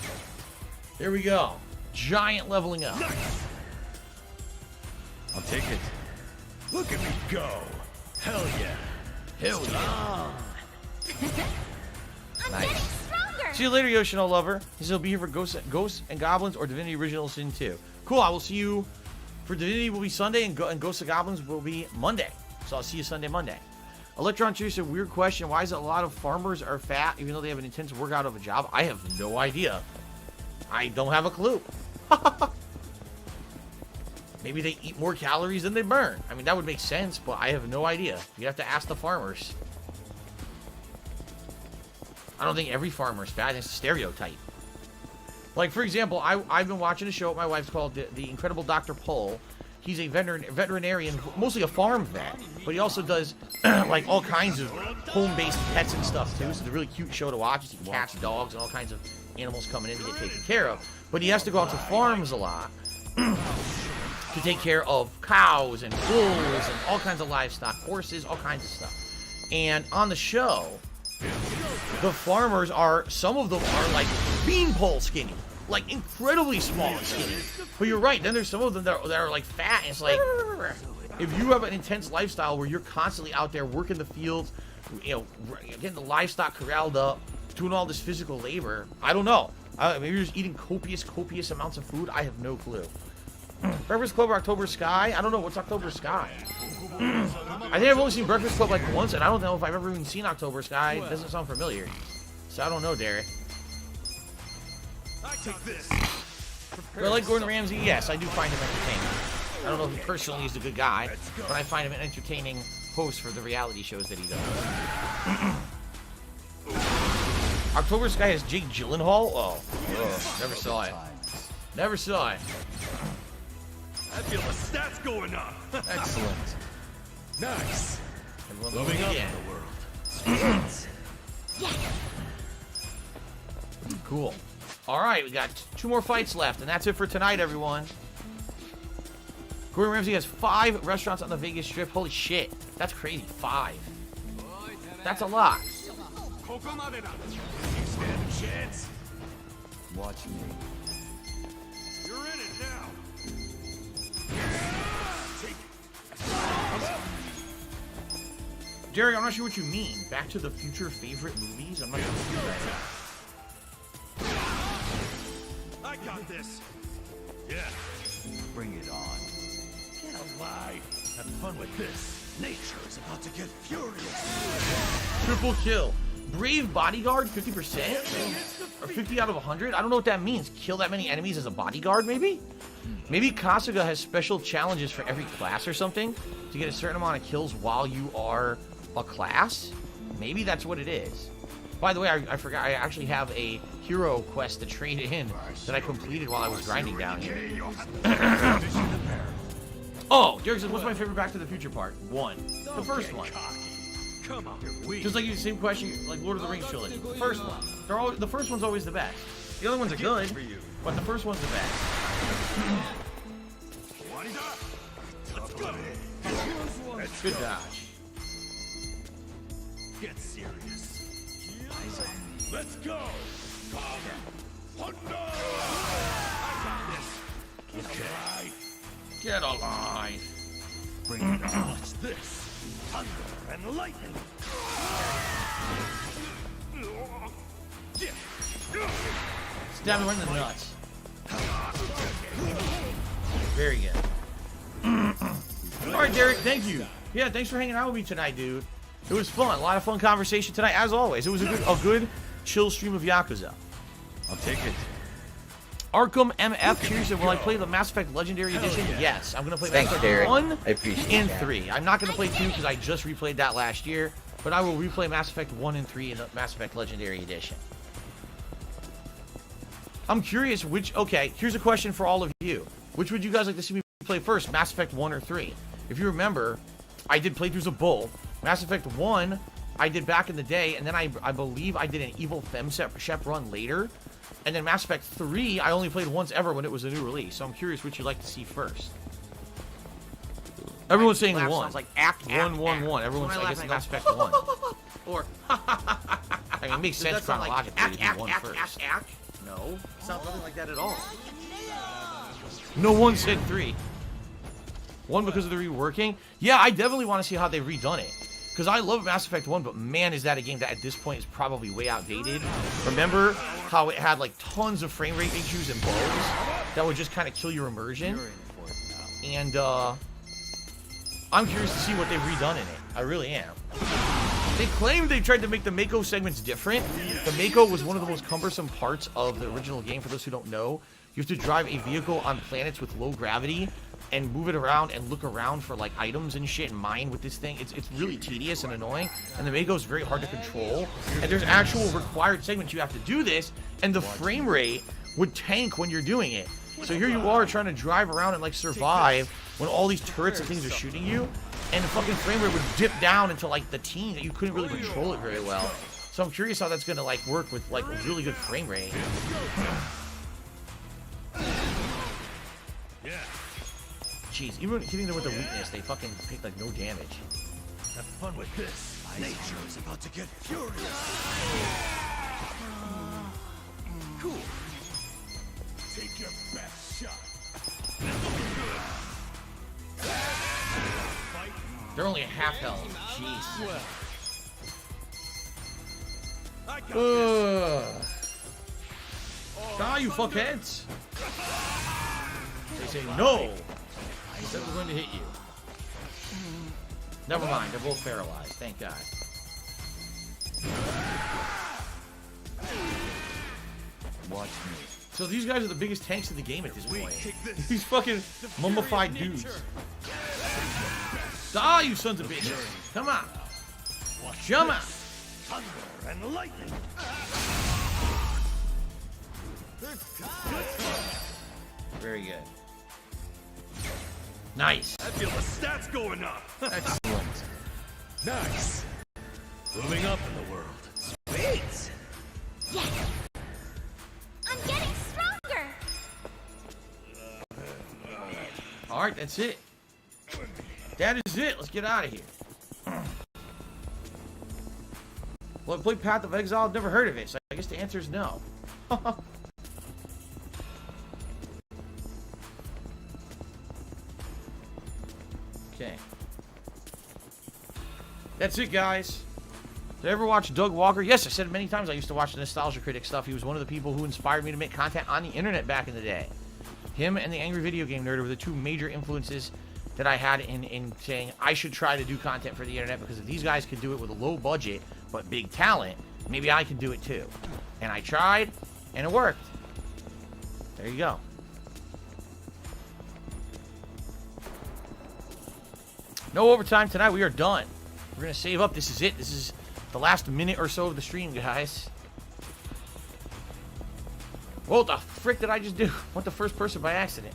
There we go. Giant leveling up. I'll take it. Look at me go. Hell yeah. Hell yeah. I'm Nice. getting stronger. See you later, Yoshino Lover. He said he'll be here for Ghosts and Goblins or Divinity Original Sin 2. Cool, I will see you for Divinity will be Sunday and Ghosts and Goblins will be Monday. So I'll see you Sunday, Monday. Electron Cheer said, weird question. Why is it a lot of farmers are fat even though they have an intense workout of a job? I have no idea. I don't have a clue. Maybe they eat more calories than they burn. I mean, that would make sense, but I have no idea. You have to ask the farmers. I don't think every farmer is fat. It's a stereotype. Like, for example, I've been watching a show with my wife called The Incredible Dr. Pole. He's a veterinarian, mostly a farm vet, but he also does like all kinds of home-based pets and stuff too. So it's a really cute show to watch. You see cats, dogs, and all kinds of animals coming in to get taken care of. But he has to go out to farms a lot to take care of cows and bulls and all kinds of livestock, horses, all kinds of stuff. And on the show, the farmers some of them are like beanpole skinny. Like incredibly small and skinny. But you're right, then there's some of them that are like fat, and it's like, if you have an intense lifestyle where you're constantly out there working the fields, you know, getting the livestock corralled up, doing all this physical labor, I don't know. Maybe you're just eating copious amounts of food. I have no clue. Breakfast Club or October Sky? I don't know. What's October Sky? I think I've only seen Breakfast Club like once, and I don't know if I've ever even seen October Sky. It doesn't sound familiar. So I don't know, Derek. I take this. Do I like Gordon Ramsay? Yes, I do find him entertaining. I don't know if he personally is a good guy, but I find him an entertaining host for the reality shows that he does. October Sky has Jake Gyllenhaal? Oh, never saw it. Never saw it. I feel the stats going up. Excellent. Nice. Everyone Moving up again. in the world. Cool. All right, we got 2 more fights left, and that's it for tonight, everyone. Gordon Ramsay has 5 restaurants on the Vegas Strip. Holy shit, that's crazy. 5. That's a lot. You stand a chance. Watch me. You're in it now. Take it. Jerry, I'm not sure what you mean. Back to the Future favorite movies? I'm not sure what you mean. I got this. Yeah. Bring it on. Get alive. Have fun with this. Nature is about to get furious. Triple kill. Brave bodyguard, 50%? Or 50 out of 100? I don't know what that means. Kill that many enemies as a bodyguard, maybe? Maybe Kasuga has special challenges for every class or something to get a certain amount of kills while you are a class? Maybe that's what it is. By the way, I forgot, I actually have a hero quest to trade in that I completed while I was grinding down here. Oh, Derek said, what's my favorite Back to the Future part? 1. The first one. Come on. Just like you, same question, like Lord of the Rings trilogy. First one. They're always, the first one's always the best. The other ones are good, but the first one's the best. Good dodge. Get serious. Eyes on me. Let's go. Thunder. I got this. Okay. Get alive. Bring it on. Watch this. Thunder and lightning. Stab him right in the nuts. Very good. Alright, Derek, thank you. Yeah, thanks for hanging out with me tonight, dude. It was fun. A lot of fun conversation tonight, as always. It was a good chill stream of Yakuza. I'll take it. Arkham MF cheers. Will I play the Mass Effect Legendary Edition? Yes, I'm gonna play Mass Effect Derek. 1 I appreciate and that. 3. I'm not gonna play 2 because I just replayed that last year, but I will replay Mass Effect 1 and 3 in the Mass Effect Legendary Edition. I'm curious which. Okay, here's a question for all of you. Which would you guys like to see me play first, Mass Effect 1 or 3? If you remember, I did playthroughs of both. Mass Effect 1, I did back in the day, and then I believe I did an Evil Femshep run later. And then Mass Effect 3, I only played once ever when it was a new release. So I'm curious which you'd like to see first. Everyone's saying 1. Sounds like act 1, 1, 1. Everyone's saying it's Mass Effect 1. Or, I mean, it makes sense chronologically to do 1 first. No, sounds nothing like that at all. No one said 3. 1 because of the reworking? Yeah, I definitely want to see how they've redone it. Because I love Mass Effect 1, but man, is that a game that at this point is probably way outdated. Remember how it had like tons of frame rate issues and bugs that would just kind of kill your immersion? And I'm curious to see what they've redone in it. I really am. They claimed they tried to make the Mako segments different. The Mako was one of the most cumbersome parts of the original game. For those who don't know, you have to drive a vehicle on planets with low gravity and move it around and look around for like items and shit and mine with this thing. It's really tedious and annoying, and the Mako is very hard to control. And there's actual required segments you have to do this, and the frame rate would tank when you're doing it. So here you are trying to drive around and like survive when all these turrets and things are shooting you, and the fucking frame rate would dip down into like the teen that you couldn't really control it very well. So I'm curious how that's gonna like work with like a really good frame rate. Jeez, even hitting them with a weakness, they fucking take like no damage. Have fun with this. Nature is about to get furious. Cool. Take your best shot. They're only at half health. Jeez. Die, you fuckheads! They say no! I said we're going to hit you. Never mind, they're both paralyzed. Thank God. Watch me. So these guys are the biggest tanks in the game at this point. These fucking mummified dudes. Die, you sons of bitches! Come on! Come on! Thunder and lightning. Very good. Nice. I feel the stats going up. Excellent. Nice. Moving up in the world. Sweet. Yes! I'm getting stronger! Alright, that's it. That is it. Let's get out of here. Well, I played Path of Exile. I've never heard of it, so I guess the answer is no. Okay. That's it, guys. Did I ever watch Doug Walker? Yes, I said it many times. I used to watch the Nostalgia Critic stuff. He was one of the people who inspired me to make content on the internet back in the day. Him and the Angry Video Game Nerd were the two major influences that I had in saying I should try to do content for the internet, because if these guys could do it with a low budget but big talent, maybe I can do it too. And I tried, and it worked. There you go. No overtime tonight. We are done. We're going to save up. This is it. This is the last minute or so of the stream, guys. What the frick did I just do? Went the first person by accident.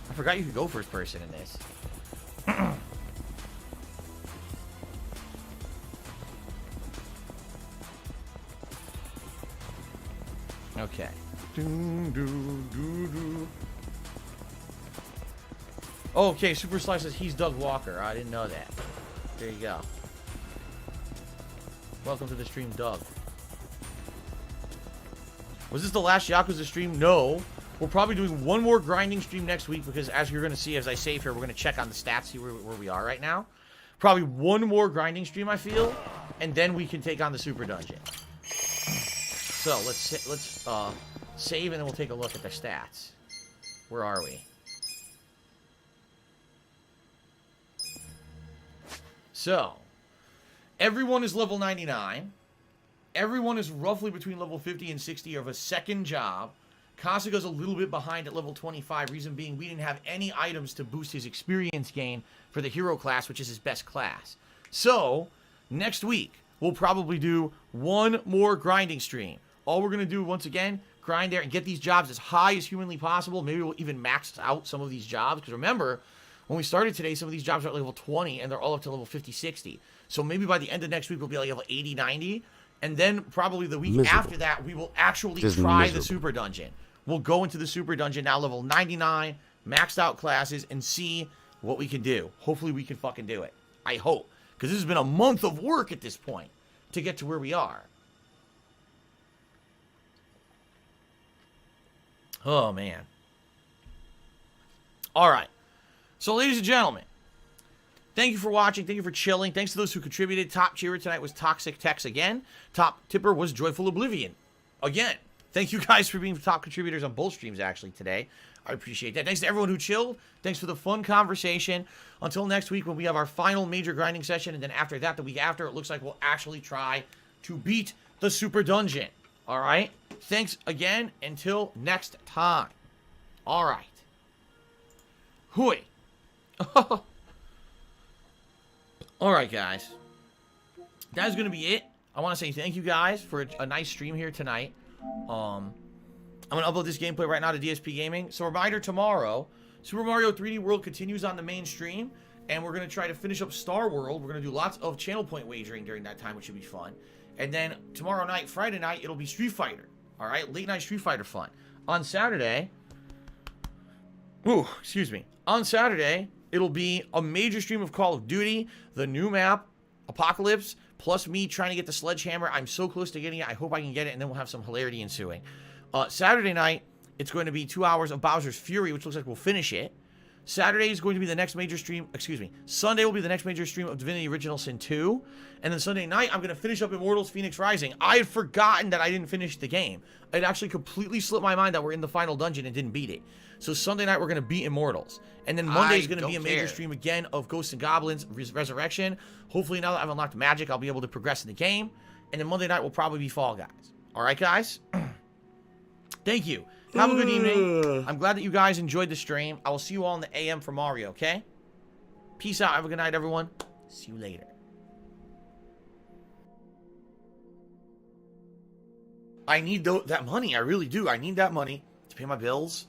I forgot you could go first person in this. Okay. Oh, okay, Super Slice says he's Doug Walker. I didn't know that. There you go. Welcome to the stream, Doug. Was this the last Yakuza stream? No. We're probably doing one more grinding stream next week, because as you're going to see as I save here, we're going to check on the stats, see where we are right now. Probably one more grinding stream, I feel, and then we can take on the Super Dungeon. So, let's save, and then we'll take a look at the stats. Where are we? So, everyone is level 99. Everyone is roughly between level 50 and 60 of a second job. Kasuga's a little bit behind at level 25. Reason being, we didn't have any items to boost his experience gain for the hero class, which is his best class. So, next week, we'll probably do one more grinding stream. All we're going to do, once again, grind there and get these jobs as high as humanly possible. Maybe we'll even max out some of these jobs. Because remember, when we started today, some of these jobs are at level 20, and they're all up to level 50, 60. So maybe by the end of next week, we'll be like level 80, 90. And then probably the week after that, we will actually try the Super Dungeon. We'll go into the Super Dungeon, now level 99, maxed out classes, and see what we can do. Hopefully we can fucking do it. I hope. Because this has been a month of work at this point to get to where we are. Oh, man. All right. So, ladies and gentlemen, thank you for watching. Thank you for chilling. Thanks to those who contributed. Top cheerer tonight was Toxic Tex again. Top tipper was Joyful Oblivion again. Thank you guys for being top contributors on both streams, actually, today. I appreciate that. Thanks to everyone who chilled. Thanks for the fun conversation. Until next week when we have our final major grinding session. And then after that, the week after, it looks like we'll actually try to beat the Super Dungeon. All right? Thanks again. Until next time. All right. Hooey. All right, guys. That's going to be it. I want to say thank you guys for a nice stream here tonight. I'm going to upload this gameplay right now to DSP Gaming. So reminder, tomorrow, Super Mario 3D World continues on the main stream. And we're going to try to finish up Star World. We're going to do lots of channel point wagering during that time, which should be fun. And then tomorrow night, Friday night, it'll be Street Fighter. All right? Late night Street Fighter fun. On Saturday... Ooh, excuse me. On Saturday, it'll be a major stream of Call of Duty, the new map, Apocalypse, plus me trying to get the Sledgehammer. I'm so close to getting it. I hope I can get it, and then we'll have some hilarity ensuing. Saturday night, it's going to be 2 hours of Bowser's Fury, which looks like we'll finish it. Saturday is going to be the next major stream, Sunday will be the next major stream of Divinity Original Sin 2. And then Sunday night, I'm going to finish up Immortals Phoenix Rising. I had forgotten that I didn't finish the game. It actually completely slipped my mind that we're in the final dungeon and didn't beat it. So Sunday night, we're going to beat Immortals. And then Monday is going to be a major stream again of Ghosts and Goblins Resurrection. Hopefully now that I've unlocked magic, I'll be able to progress in the game. And then Monday night will probably be Fall Guys. All right, guys? Thank you. Have a good evening. I'm glad that you guys enjoyed the stream. I will see you all in the AM for Mario, okay? Peace out. Have a good night, everyone. See you later. I need that money. I really do. I need that money to pay my bills.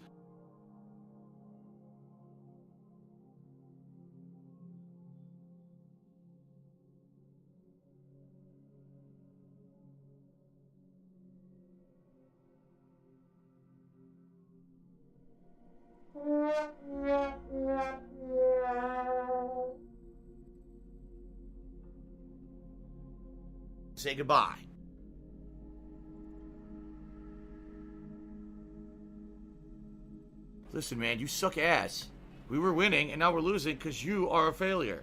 Say goodbye. Listen, man, you suck ass. We were winning, and now we're losing because you are a failure.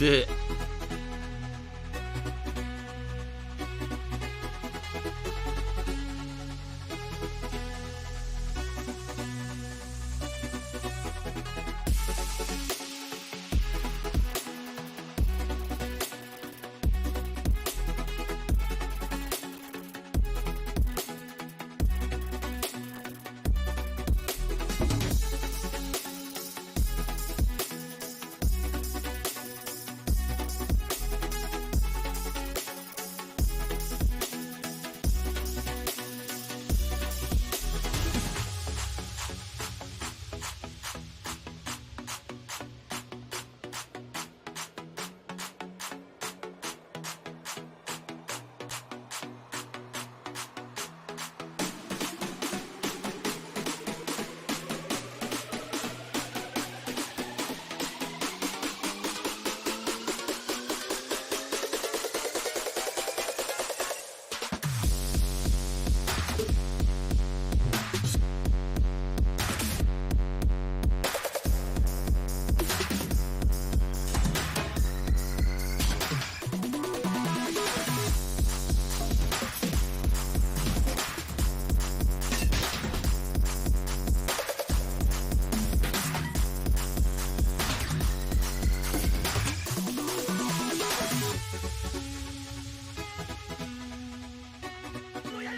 Shit.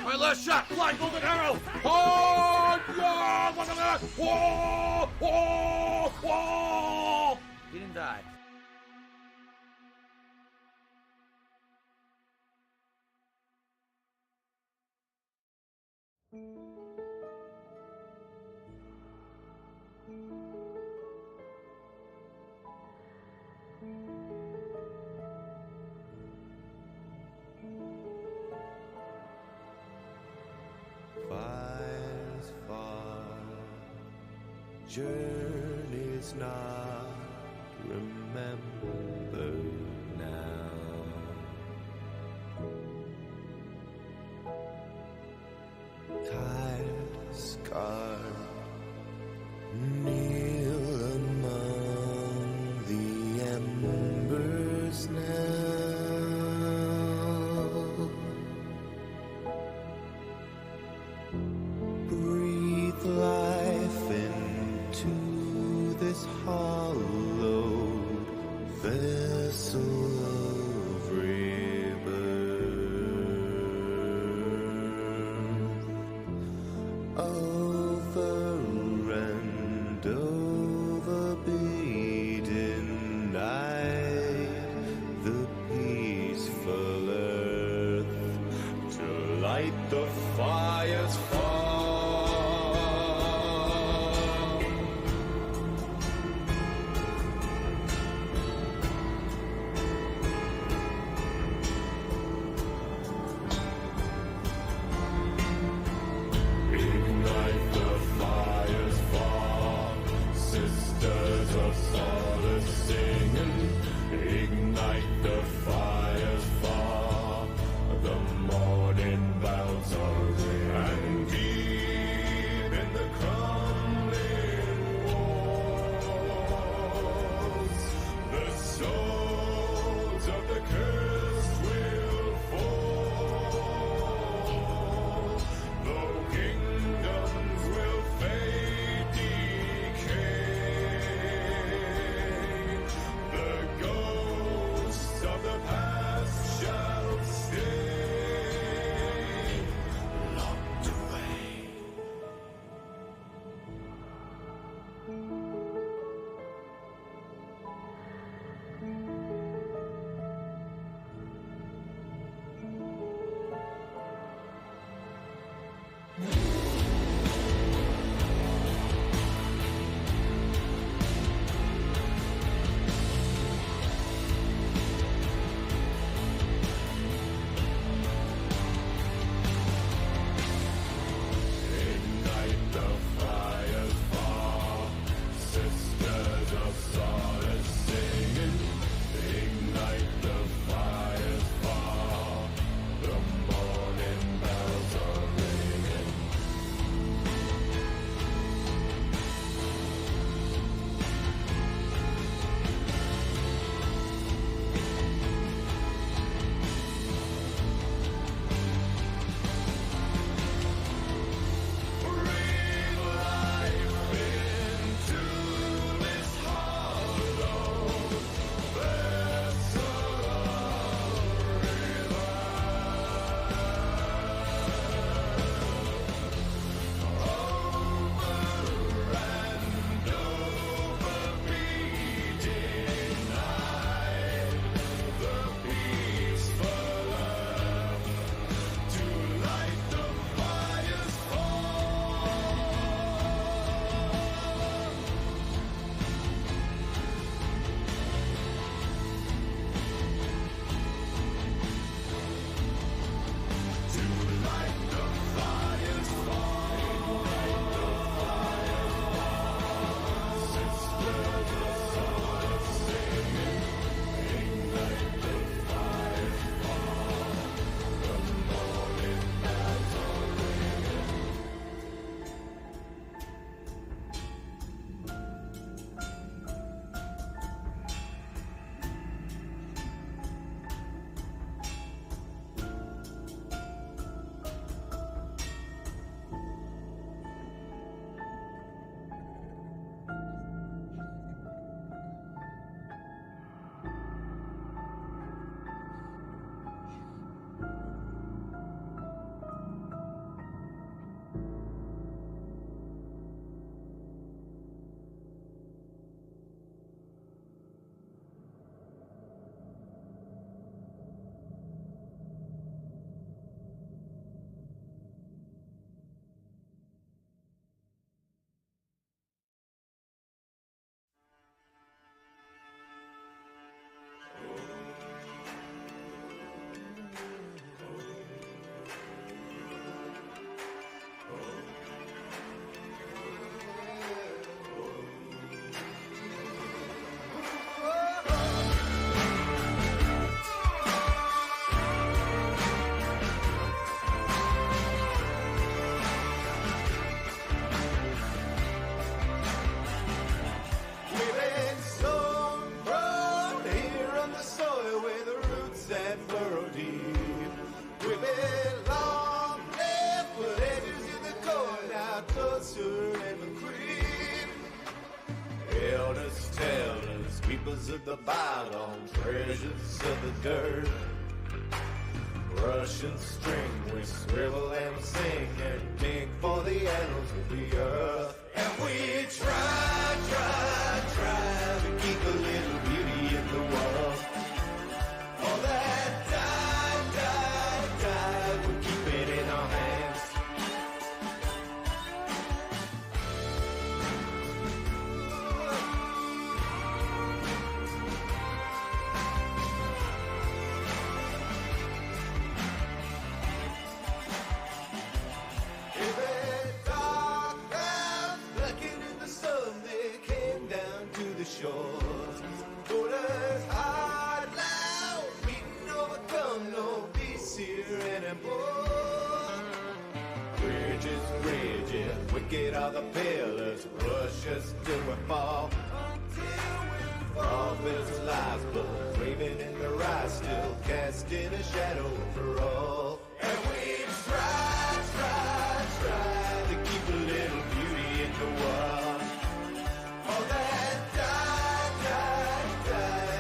My last shot! Flying golden arrow! Oh, yeah! Look at that! Whoa! Whoa! Whoa! He didn't die. Files far, journeys not remembered now. Tired, scarred, kneel among the embers now. Breathe life into this hollowed vessel of rebirth. Oh, rivers of the bottom, treasures of the dirt. Russian string, we swivel and we sing and dig for the annals of the earth. And we try to keep a little beauty in the world. All that died, we keep it in our hands. Shores, borders hard, loud, beaten, overcome, no peace here anymore. Bridges, wicked are the pillars, rush us till we fall. Prophets, lies, but craving in the rise, still casting a shadow for all. And we try to keep a little beauty in the world. All that died,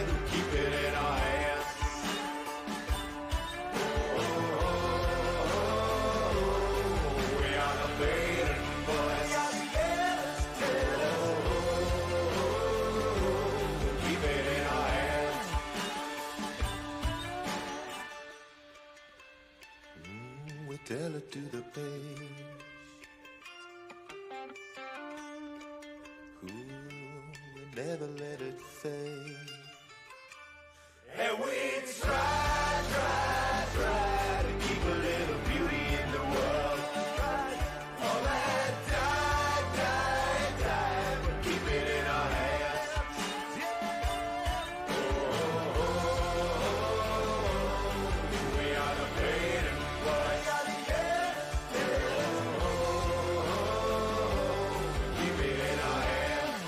we keep it in our hands. We are the maiden boys. Keep it in our hands. We tell it to the page. We never let it fade. And we try to keep a little beauty in the world. All that died, we keep it in our hands. We are the maiden boys. Keep it in our hands.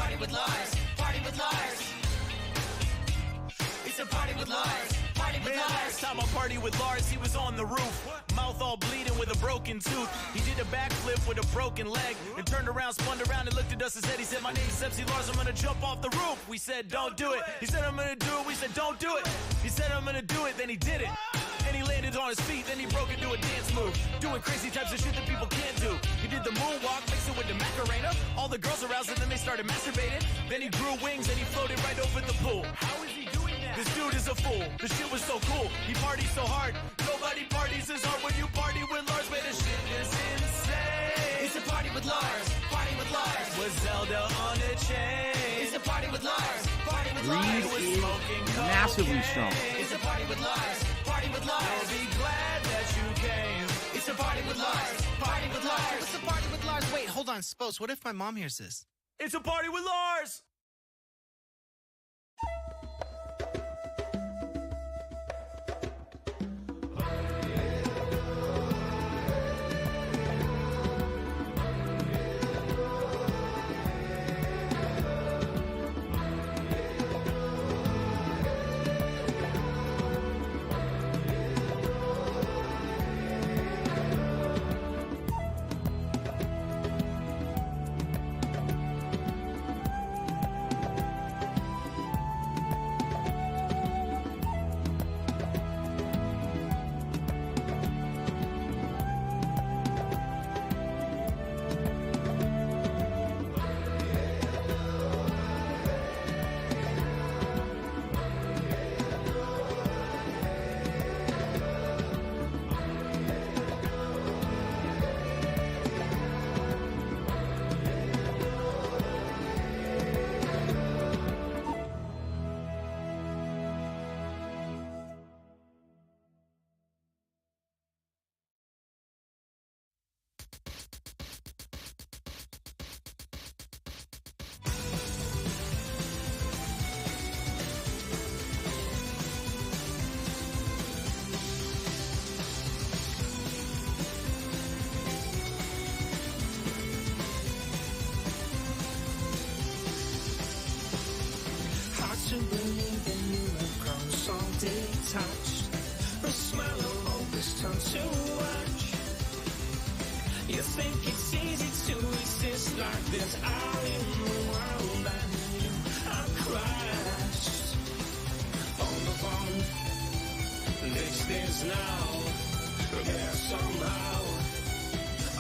party with Lars. Party with Lars. It's a party with Lars. Party with Lars. Last time I partied with Lars, he was on the roof. Mouth all bleeding with a broken tooth. He did a backflip with a broken leg. And turned around, spun around, and looked at us and said, he said, my name's Sepsi Lars, I'm gonna jump off the roof. We said, don't do it. He said, I'm gonna do it. We said, don't do it. He said, I'm gonna do it. Then he did it. And he landed on his feet. Then he broke into a dance move. Doing crazy types of shit that people can't do. He did the moonwalk, mixed it with the Macarena. All the girls aroused and then they started masturbating. Then he grew wings and he floated right over the pool. How is he doing that? This dude is a fool. The shit was so cool. He partied so hard. Nobody parties as hard when you party with Lars. Man, this shit is insane. It's a party with Lars. Party with Lars. Was Zelda on a chain? It's a party with Lars. Party with Greed Lars. is massively strong. It's a party with Lars. Party with Lars. You'll be glad that you came. It's a party with Lars. Party with Lars. What's a party with Lars? Wait, hold on, Spose. What if my mom hears this? It's a party with Lars. To believe in miracles all detached. The smell of hope is turned to ash. You think it's easy to exist like this out in the world, and you are crashed on the phone. This is now, there somehow.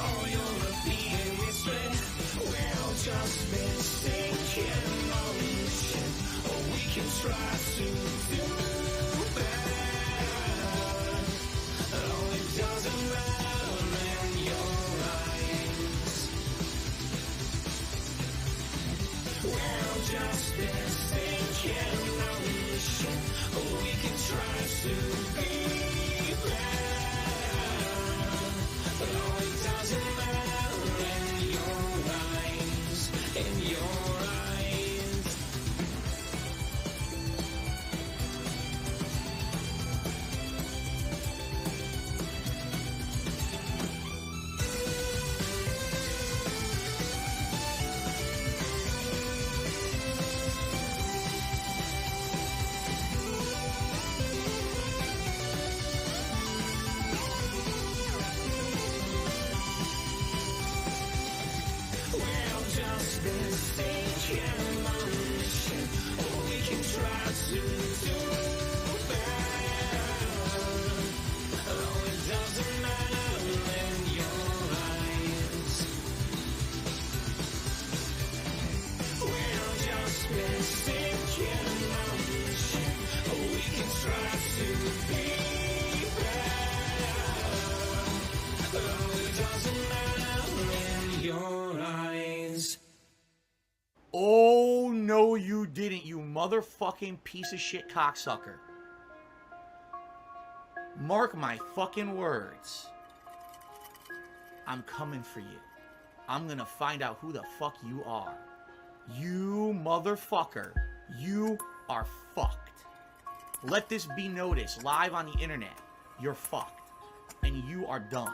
All your being is red. We'll just be sinking on the ship. We can try to do better. Oh, it doesn't matter in your eyes. We'll just be thinking on the ship. Oh, we can try to be better. Oh, it doesn't matter in your eyes. In your eyes. Oh, no, you didn't, you motherfucking piece of shit cocksucker. Mark my fucking words. I'm coming for you. I'm gonna find out who the fuck you are. You motherfucker. You are fucked. Let this be noticed live on the internet. You're fucked. And you are done.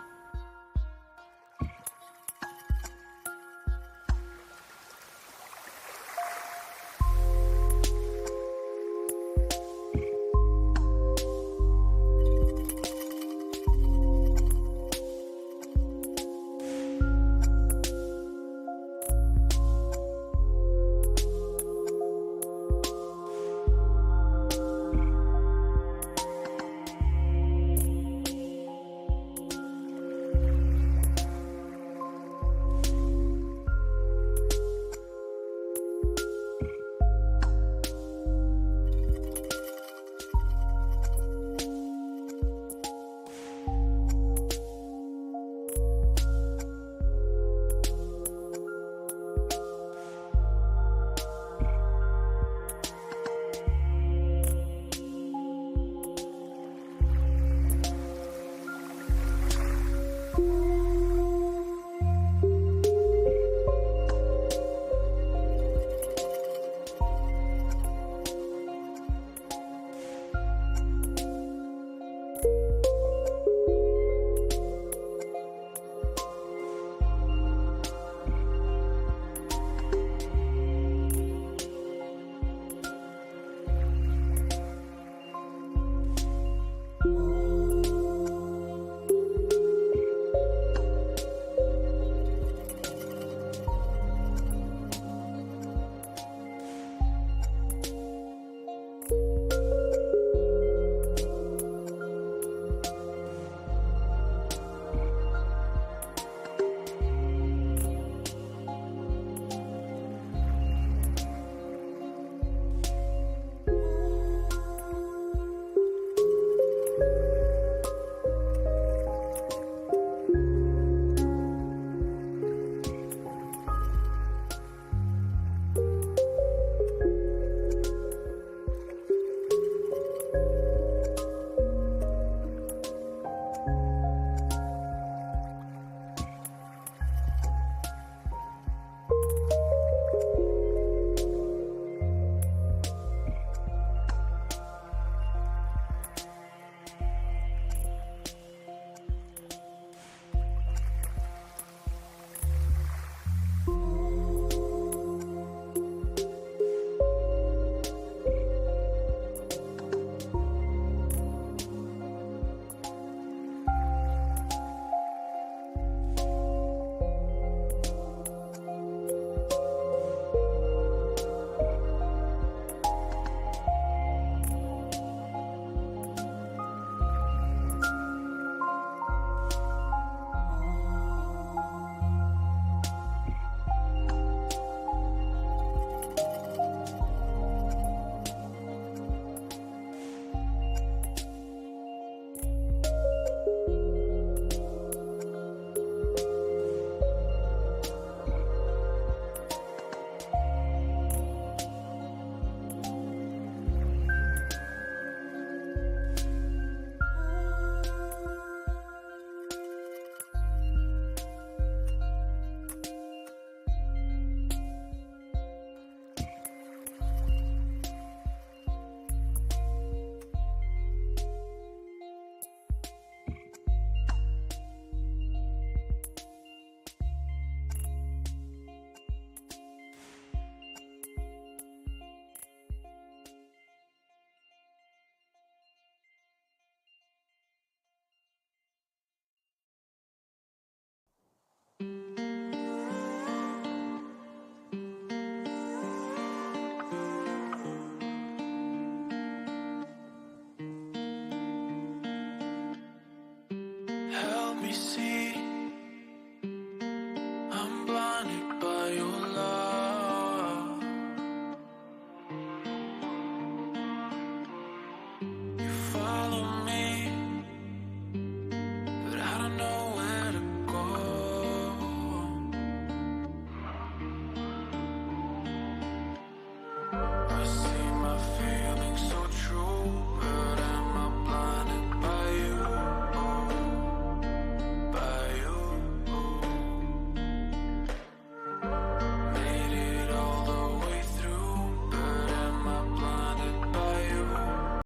see